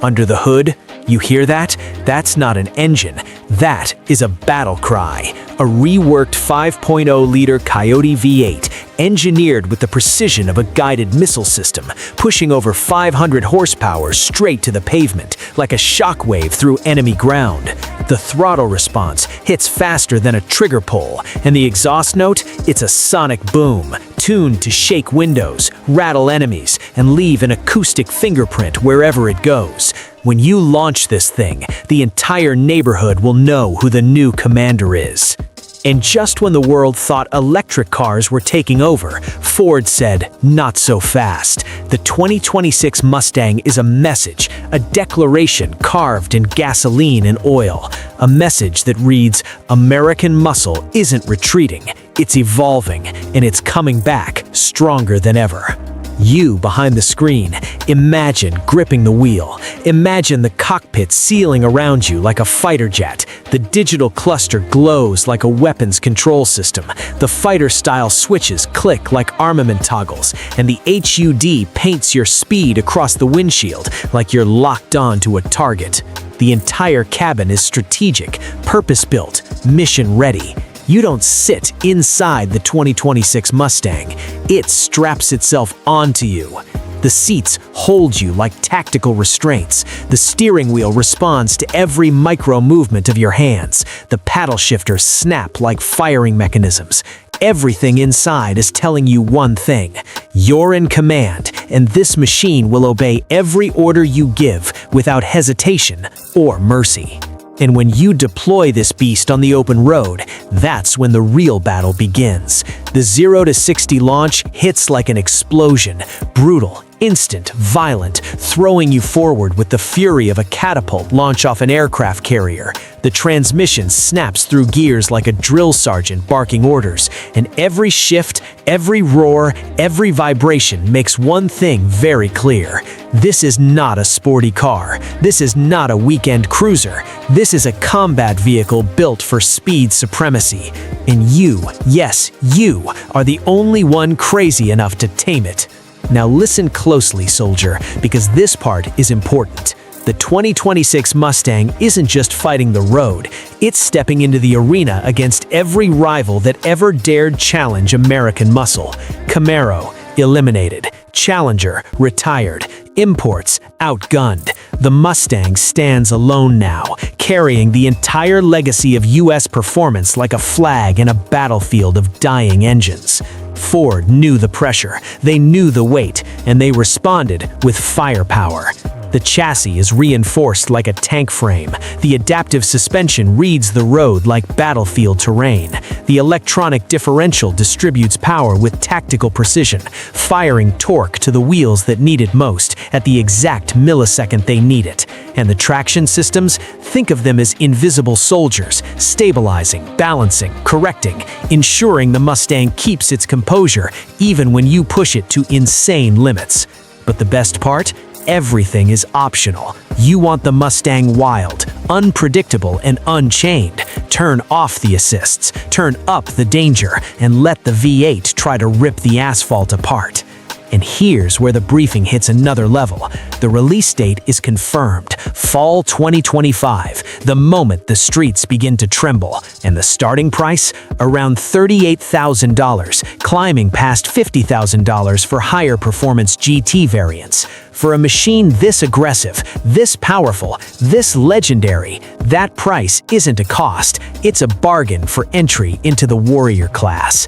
Speaker 2: Under the hood, you hear that? That's not an engine, that is a battle cry. A reworked 5.0-liter Coyote V8, engineered with the precision of a guided missile system, pushing over 500 horsepower straight to the pavement, like a shockwave through enemy ground. The throttle response hits faster than a trigger pull, and the exhaust note, it's a sonic boom, tuned to shake windows, rattle enemies, and leave an acoustic fingerprint wherever it goes. When you launch this thing, the entire neighborhood will know who the new commander is. And just when the world thought electric cars were taking over, Ford said, not so fast. The 2026 Mustang is a message, a declaration carved in gasoline and oil. A message that reads, American muscle isn't retreating, it's evolving, and it's coming back stronger than ever. You behind the screen, imagine gripping the wheel. Imagine the cockpit sealing around you like a fighter jet. The digital cluster glows like a weapons control system. The fighter-style switches click like armament toggles, and the HUD paints your speed across the windshield like you're locked on to a target. The entire cabin is strategic, purpose-built, mission-ready. You don't sit inside the 2026 Mustang. It straps itself onto you. The seats hold you like tactical restraints. The steering wheel responds to every micro movement of your hands. The paddle shifters snap like firing mechanisms. Everything inside is telling you one thing: you're in command, and this machine will obey every order you give without hesitation or mercy. And when you deploy this beast on the open road, that's when the real battle begins. The 0 to 60 launch hits like an explosion, brutal, instant, violent, throwing you forward with the fury of a catapult launch off an aircraft carrier. The transmission snaps through gears like a drill sergeant barking orders, and every shift, every roar, every vibration makes one thing very clear. This is not a sporty car. This is not a weekend cruiser. This is a combat vehicle built for speed supremacy. And you, yes, you, are the only one crazy enough to tame it. Now listen closely, soldier, because this part is important. The 2026 Mustang isn't just fighting the road, it's stepping into the arena against every rival that ever dared challenge American muscle. Camaro, eliminated. Challenger, retired. Imports, outgunned. The Mustang stands alone now, carrying the entire legacy of US performance like a flag in a battlefield of dying engines. Ford knew the pressure, they knew the weight, and they responded with firepower. The chassis is reinforced like a tank frame. The adaptive suspension reads the road like battlefield terrain. The electronic differential distributes power with tactical precision, firing torque to the wheels that need it most at the exact millisecond they need it. And the traction systems, think of them as invisible soldiers, stabilizing, balancing, correcting, ensuring the Mustang keeps its composure even when you push it to insane limits. But the best part? Everything is optional. You want the Mustang wild, unpredictable, and unchained. Turn off the assists, turn up the danger, and let the V8 try to rip the asphalt apart. And here's where the briefing hits another level. The release date is confirmed, fall 2025, the moment the streets begin to tremble. And the starting price? Around $38,000, climbing past $50,000 for higher performance GT variants. For a machine this aggressive, this powerful, this legendary, that price isn't a cost, it's a bargain for entry into the warrior class.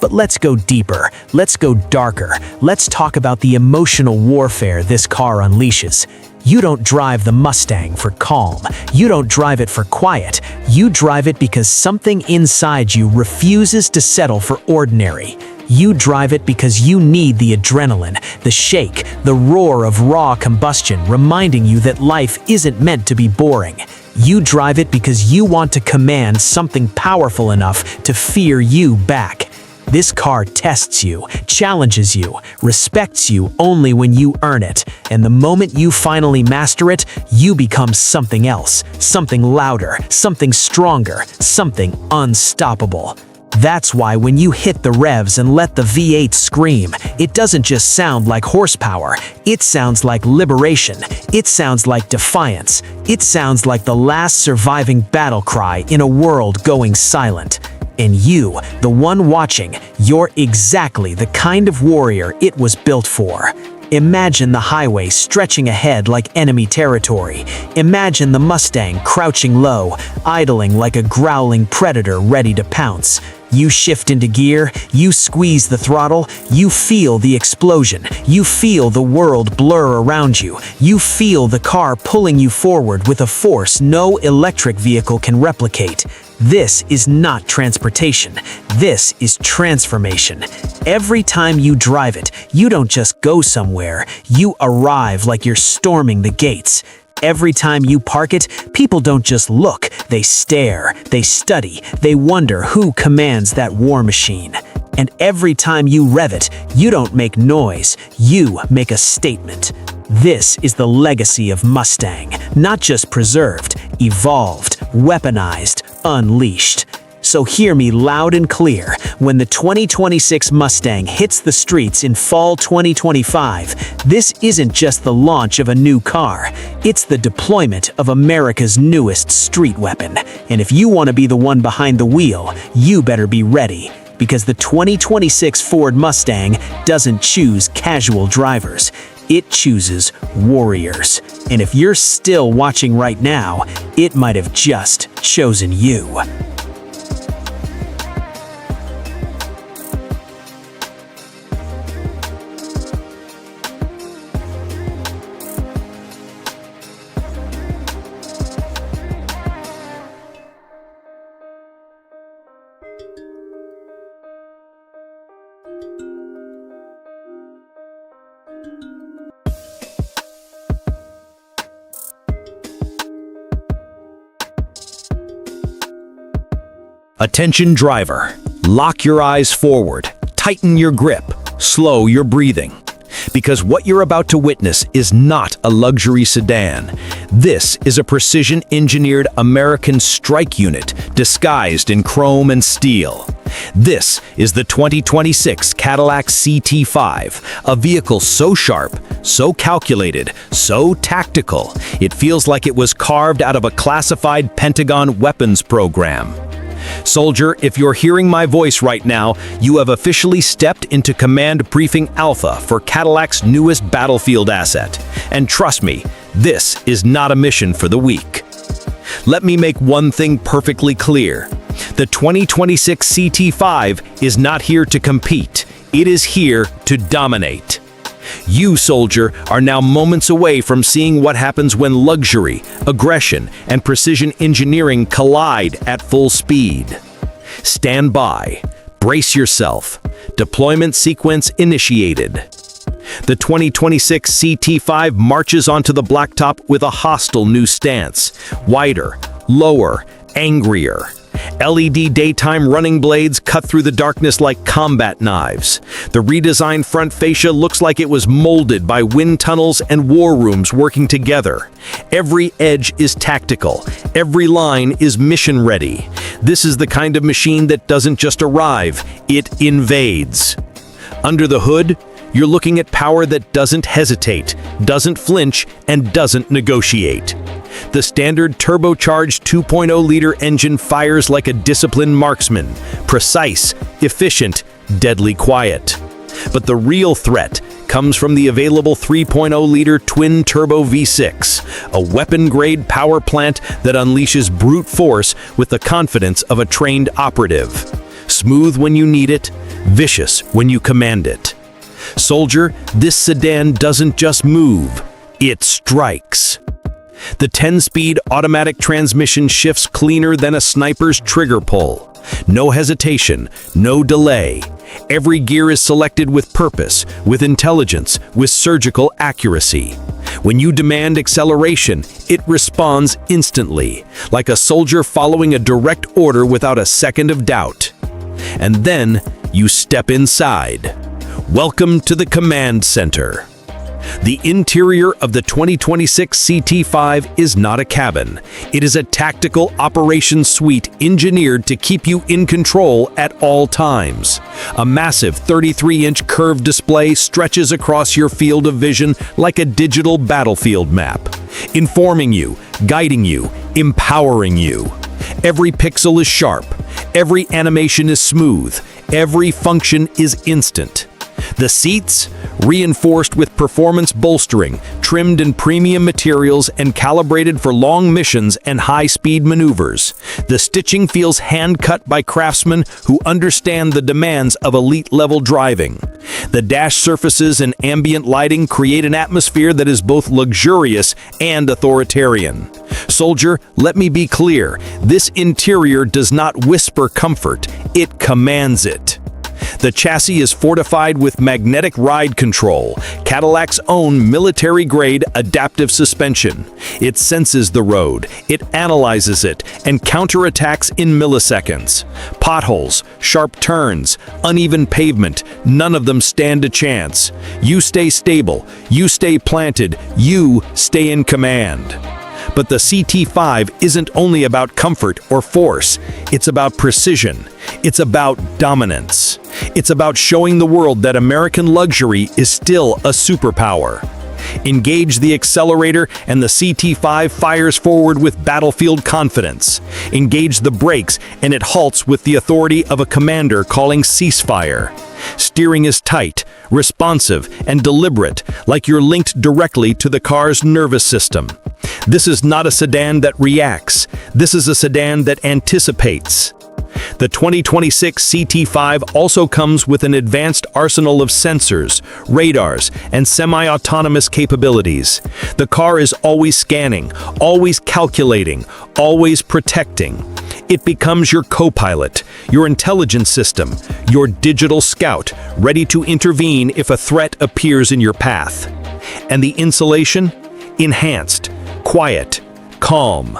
Speaker 2: But let's go deeper, let's go darker, let's talk about the emotional warfare this car unleashes. You don't drive the Mustang for calm, you don't drive it for quiet, you drive it because something inside you refuses to settle for ordinary. You drive it because you need the adrenaline, the shake, the roar of raw combustion reminding you that life isn't meant to be boring. You drive it because you want to command something powerful enough to fear you back. This car tests you, challenges you, respects you only when you earn it, and the moment you finally master it, you become something else, something louder, something stronger, something unstoppable. That's why when you hit the revs and let the V8 scream, it doesn't just sound like horsepower, it sounds like liberation, it sounds like defiance, it sounds like the last surviving battle cry in a world going silent. And you, the one watching, you're exactly the kind of warrior it was built for. Imagine the highway stretching ahead like enemy territory. Imagine the Mustang crouching low, idling like a growling predator ready to pounce. You shift into gear, you squeeze the throttle, you feel the explosion, you feel the world blur around you, you feel the car pulling you forward with a force no electric vehicle can replicate. This is not transportation, this is transformation. Every time you drive it, you don't just go somewhere, you arrive like you're storming the gates. Every time you park it, people don't just look, they stare, they study, they wonder who commands that war machine. And every time you rev it, you don't make noise, you make a statement. This is the legacy of Mustang, not just preserved, evolved, weaponized, unleashed. So hear me loud and clear, when the 2026 Mustang hits the streets in fall 2025, this isn't just the launch of a new car, it's the deployment of America's newest street weapon. And if you want to be the one behind the wheel, you better be ready. Because the 2026 Ford Mustang doesn't choose casual drivers, it chooses warriors. And if you're still watching right now, it might have just chosen you.
Speaker 4: Attention driver, lock your eyes forward, tighten your grip, slow your breathing. Because what you're about to witness is not a luxury sedan. This is a precision-engineered American strike unit disguised in chrome and steel. This is the 2026 Cadillac CT5, a vehicle so sharp, so calculated, so tactical, it feels like it was carved out of a classified Pentagon weapons program. Soldier, if you're hearing my voice right now, you have officially stepped into Command Briefing Alpha for Cadillac's newest battlefield asset. And trust me, this is not a mission for the weak. Let me make one thing perfectly clear. The 2026 CT5 is not here to compete. It is here to dominate. You, soldier, are now moments away from seeing what happens when luxury, aggression, and precision engineering collide at full speed. Stand by. Brace yourself. Deployment sequence initiated. The 2026 CT5 marches onto the blacktop with a hostile new stance. Wider, lower, angrier. LED daytime running blades cut through the darkness like combat knives. The redesigned front fascia looks like it was molded by wind tunnels and war rooms working together. Every edge is tactical. Every line is mission ready. This is the kind of machine that doesn't just arrive, it invades. Under the hood, you're looking at power that doesn't hesitate, doesn't flinch, and doesn't negotiate. The standard turbocharged 2.0-liter engine fires like a disciplined marksman, precise, efficient, deadly quiet. But the real threat comes from the available 3.0-liter twin-turbo V6, a weapon-grade power plant that unleashes brute force with the confidence of a trained operative. Smooth when you need it, vicious when you command it. Soldier, this sedan doesn't just move, it strikes. The 10-speed automatic transmission shifts cleaner than a sniper's trigger pull. No hesitation, no delay. Every gear is selected with purpose, with intelligence, with surgical accuracy. When you demand acceleration, it responds instantly, like a soldier following a direct order without a second of doubt. And then you step inside. Welcome to the command center. The interior of the 2026 CT5 is not a cabin. It is a tactical operations suite engineered to keep you in control at all times. A massive 33-inch curved display stretches across your field of vision like a digital battlefield map, informing you, guiding you, empowering you. Every pixel is sharp, every animation is smooth, every function is instant. The seats, reinforced with performance bolstering, trimmed in premium materials and calibrated for long missions and high-speed maneuvers. The stitching feels hand-cut by craftsmen who understand the demands of elite-level driving. The dash surfaces and ambient lighting create an atmosphere that is both luxurious and authoritarian. Soldier, let me be clear, this interior does not whisper comfort, it commands it. The chassis is fortified with magnetic ride control, Cadillac's own military-grade adaptive suspension. It senses the road, it analyzes it, and counterattacks in milliseconds. Potholes, sharp turns, uneven pavement, none of them stand a chance. You stay stable, you stay planted, you stay in command. But the CT5 isn't only about comfort or force, it's about precision. It's about dominance. It's about showing the world that American luxury is still a superpower. Engage the accelerator and the CT5 fires forward with battlefield confidence. Engage the brakes and it halts with the authority of a commander calling ceasefire. Steering is tight, responsive, and deliberate, like you're linked directly to the car's nervous system. This is not a sedan that reacts. This is a sedan that anticipates. The 2026 CT5 also comes with an advanced arsenal of sensors, radars, and semi-autonomous capabilities. The car is always scanning, always calculating, always protecting. It becomes your co-pilot, your intelligence system, your digital scout, ready to intervene if a threat appears in your path. And the insulation? Enhanced, quiet, calm.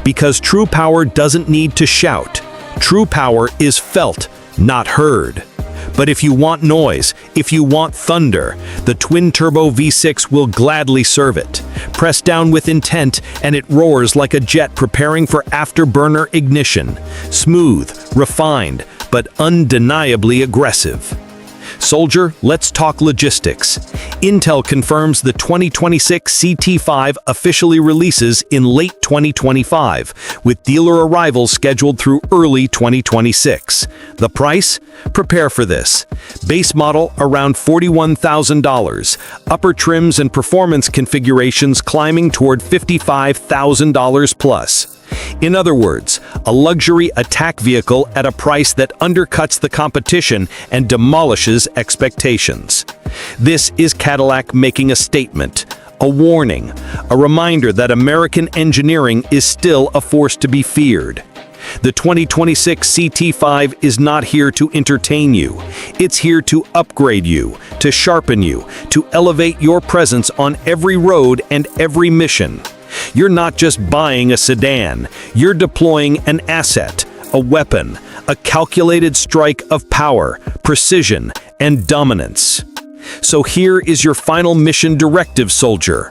Speaker 4: Because true power doesn't need to shout. True power is felt, not heard. But if you want noise, if you want thunder, the twin-turbo V6 will gladly serve it. Press down with intent and it roars like a jet preparing for afterburner ignition. Smooth, refined, but undeniably aggressive. Soldier, let's talk logistics. Intel confirms the 2026 CT5 officially releases in late 2025, with dealer arrivals scheduled through early 2026. The price? Prepare for this. Base model around $41,000, upper trims and performance configurations climbing toward $55,000 plus. In other words, a luxury attack vehicle at a price that undercuts the competition and demolishes expectations. This is Cadillac making a statement, a warning, a reminder that American engineering is still a force to be feared. The 2026 CT5 is not here to entertain you. It's here to upgrade you, to sharpen you, to elevate your presence on every road and every mission. You're not just buying a sedan, you're deploying an asset, a weapon, a calculated strike of power, precision, and dominance. So here is your final mission directive, soldier.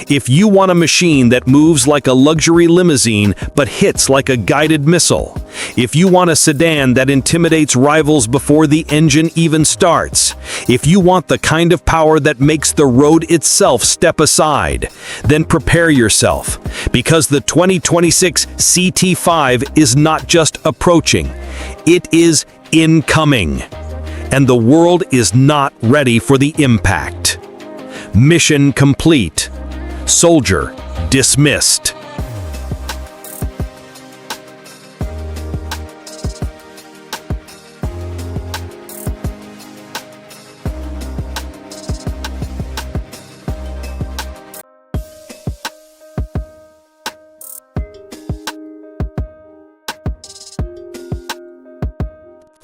Speaker 4: If you want a machine that moves like a luxury limousine but hits like a guided missile, if you want a sedan that intimidates rivals before the engine even starts, if you want the kind of power that makes the road itself step aside, then prepare yourself, because the 2026 CT5 is not just approaching, it is incoming, and the world is not ready for the impact. Mission complete. Soldier dismissed.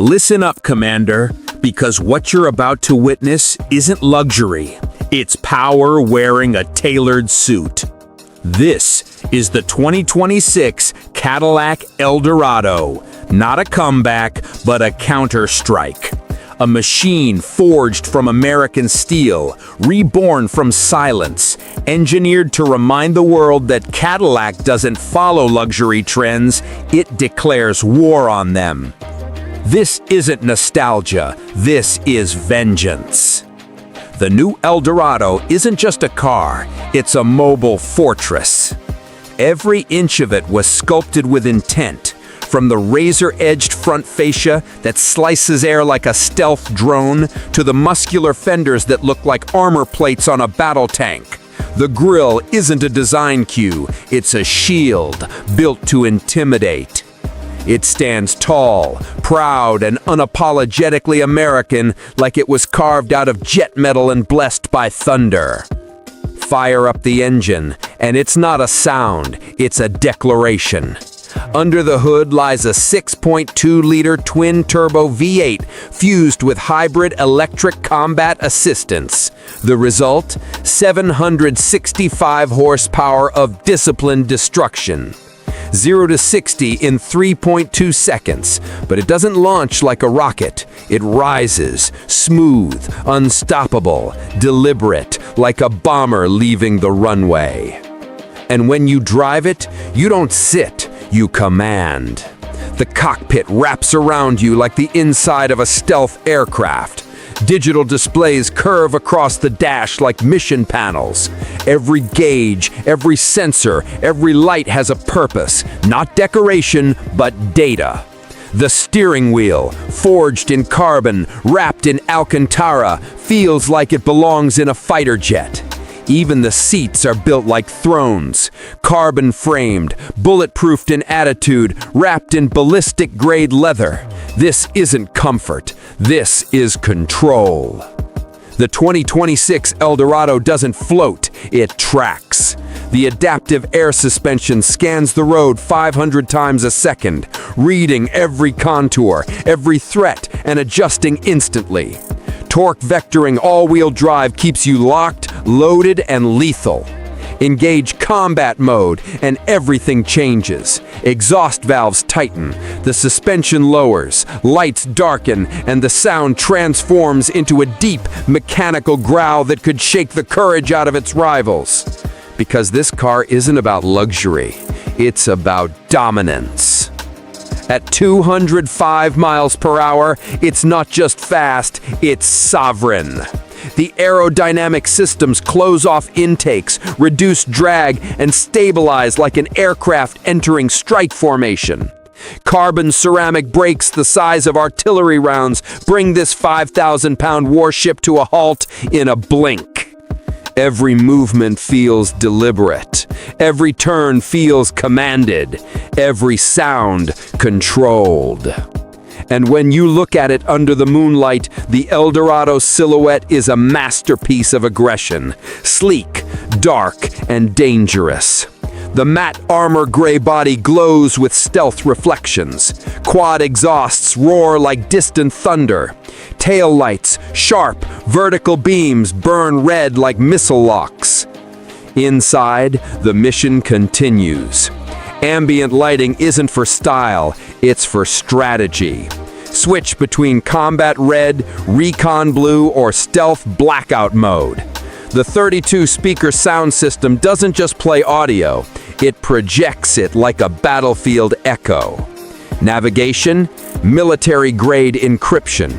Speaker 4: Listen up, Commander, because what you're about to witness isn't luxury. It's power wearing a tailored suit. This is the 2026 Cadillac Eldorado. Not a comeback, but a counter-strike. A machine forged from American steel, reborn from silence, engineered to remind the world that Cadillac doesn't follow luxury trends, it declares war on them. This isn't nostalgia, this is vengeance. The new Eldorado isn't just a car, it's a mobile fortress. Every inch of it was sculpted with intent, from the razor-edged front fascia that slices air like a stealth drone to the muscular fenders that look like armor plates on a battle tank. The grille isn't a design cue, it's a shield built to intimidate. It stands tall, proud, and unapologetically American, like it was carved out of jet metal and blessed by thunder. Fire up the engine, and it's not a sound, it's a declaration. Under the hood lies a 6.2-liter twin-turbo V8 fused with hybrid electric combat assistance. The result? 765 horsepower of disciplined destruction. 0 to 60 in 3.2 seconds, but it doesn't launch like a rocket. It rises, smooth, unstoppable, deliberate, like a bomber leaving the runway. And when you drive it, you don't sit, you command. The cockpit wraps around you like the inside of a stealth aircraft. Digital displays curve across the dash like mission panels. Every gauge, every sensor, every light has a purpose, not decoration, but data. The steering wheel, forged in carbon, wrapped in Alcantara, feels like it belongs in a fighter jet. Even the seats are built like thrones, carbon-framed, bulletproofed in attitude, wrapped in ballistic-grade leather. This isn't comfort, this is control. The 2026 Eldorado doesn't float, it tracks. The adaptive air suspension scans the road 500 times a second, reading every contour, every threat, and adjusting instantly. Torque vectoring all-wheel drive keeps you locked, loaded, and lethal. Engage combat mode, and everything changes. Exhaust valves tighten, the suspension lowers, lights darken, and the sound transforms into a deep, mechanical growl that could shake the courage out of its rivals. Because this car isn't about luxury, it's about dominance. At 205 miles per hour, it's not just fast, it's sovereign. The aerodynamic systems close off intakes, reduce drag, and stabilize like an aircraft entering strike formation. Carbon ceramic brakes the size of artillery rounds bring this 5,000-pound warship to a halt in a blink. Every movement feels deliberate. Every turn feels commanded. Every sound controlled. And when you look at it under the moonlight, the Eldorado silhouette is a masterpiece of aggression. Sleek, dark, and dangerous. The matte armor gray body glows with stealth reflections. Quad exhausts roar like distant thunder. Tail lights, sharp, vertical beams burn red like missile locks. Inside, the mission continues. Ambient lighting isn't for style, it's for strategy. Switch between combat red, recon blue, or stealth blackout mode. The 32-speaker sound system doesn't just play audio, it projects it like a battlefield echo. Navigation, military-grade encryption.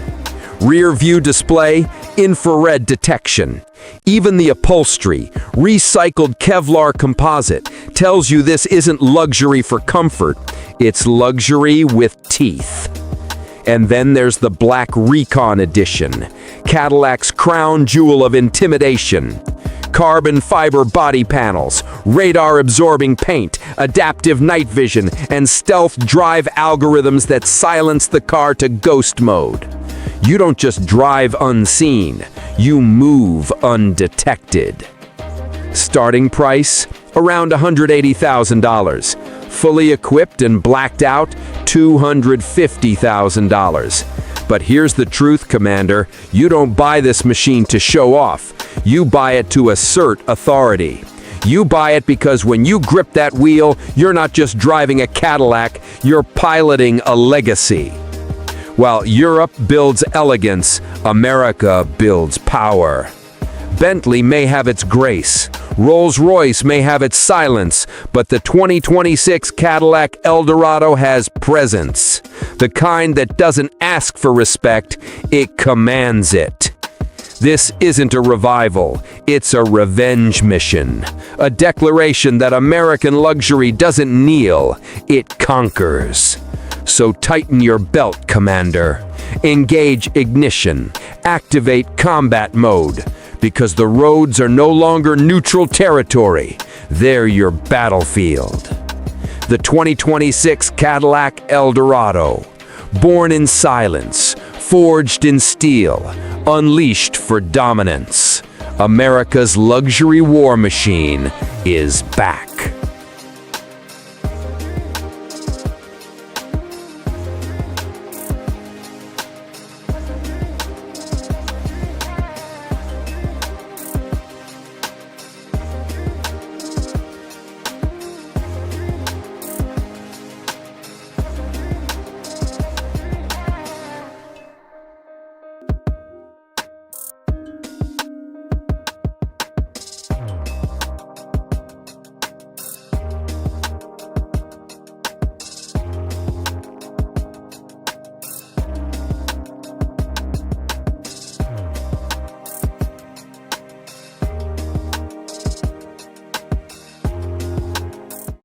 Speaker 4: Rear-view display, infrared detection. Even the upholstery, recycled Kevlar composite, tells you this isn't luxury for comfort, it's luxury with teeth. And then there's the Black Recon Edition, Cadillac's crown jewel of intimidation. Carbon fiber body panels, radar-absorbing paint, adaptive night vision, and stealth drive algorithms that silence the car to ghost mode. You don't just drive unseen, you move undetected. Starting price? Around $180,000. fully equipped and blacked out, $250,000. But here's the truth, Commander. You don't buy this machine to show off. You buy it to assert authority. You buy it because when you grip that wheel, you're not just driving a Cadillac, you're piloting a legacy. While Europe builds elegance, America builds power. Bentley may have its grace, Rolls-Royce may have its silence, but the 2026 Cadillac Eldorado has presence. The kind that doesn't ask for respect, it commands it. This isn't a revival, it's a revenge mission. A declaration that American luxury doesn't kneel, it conquers. So tighten your belt, Commander. Engage ignition. Activate combat mode. Because the roads are no longer neutral territory. They're your battlefield. The 2026 Cadillac Eldorado. Born in silence, forged in steel, unleashed for dominance. America's luxury war machine is back.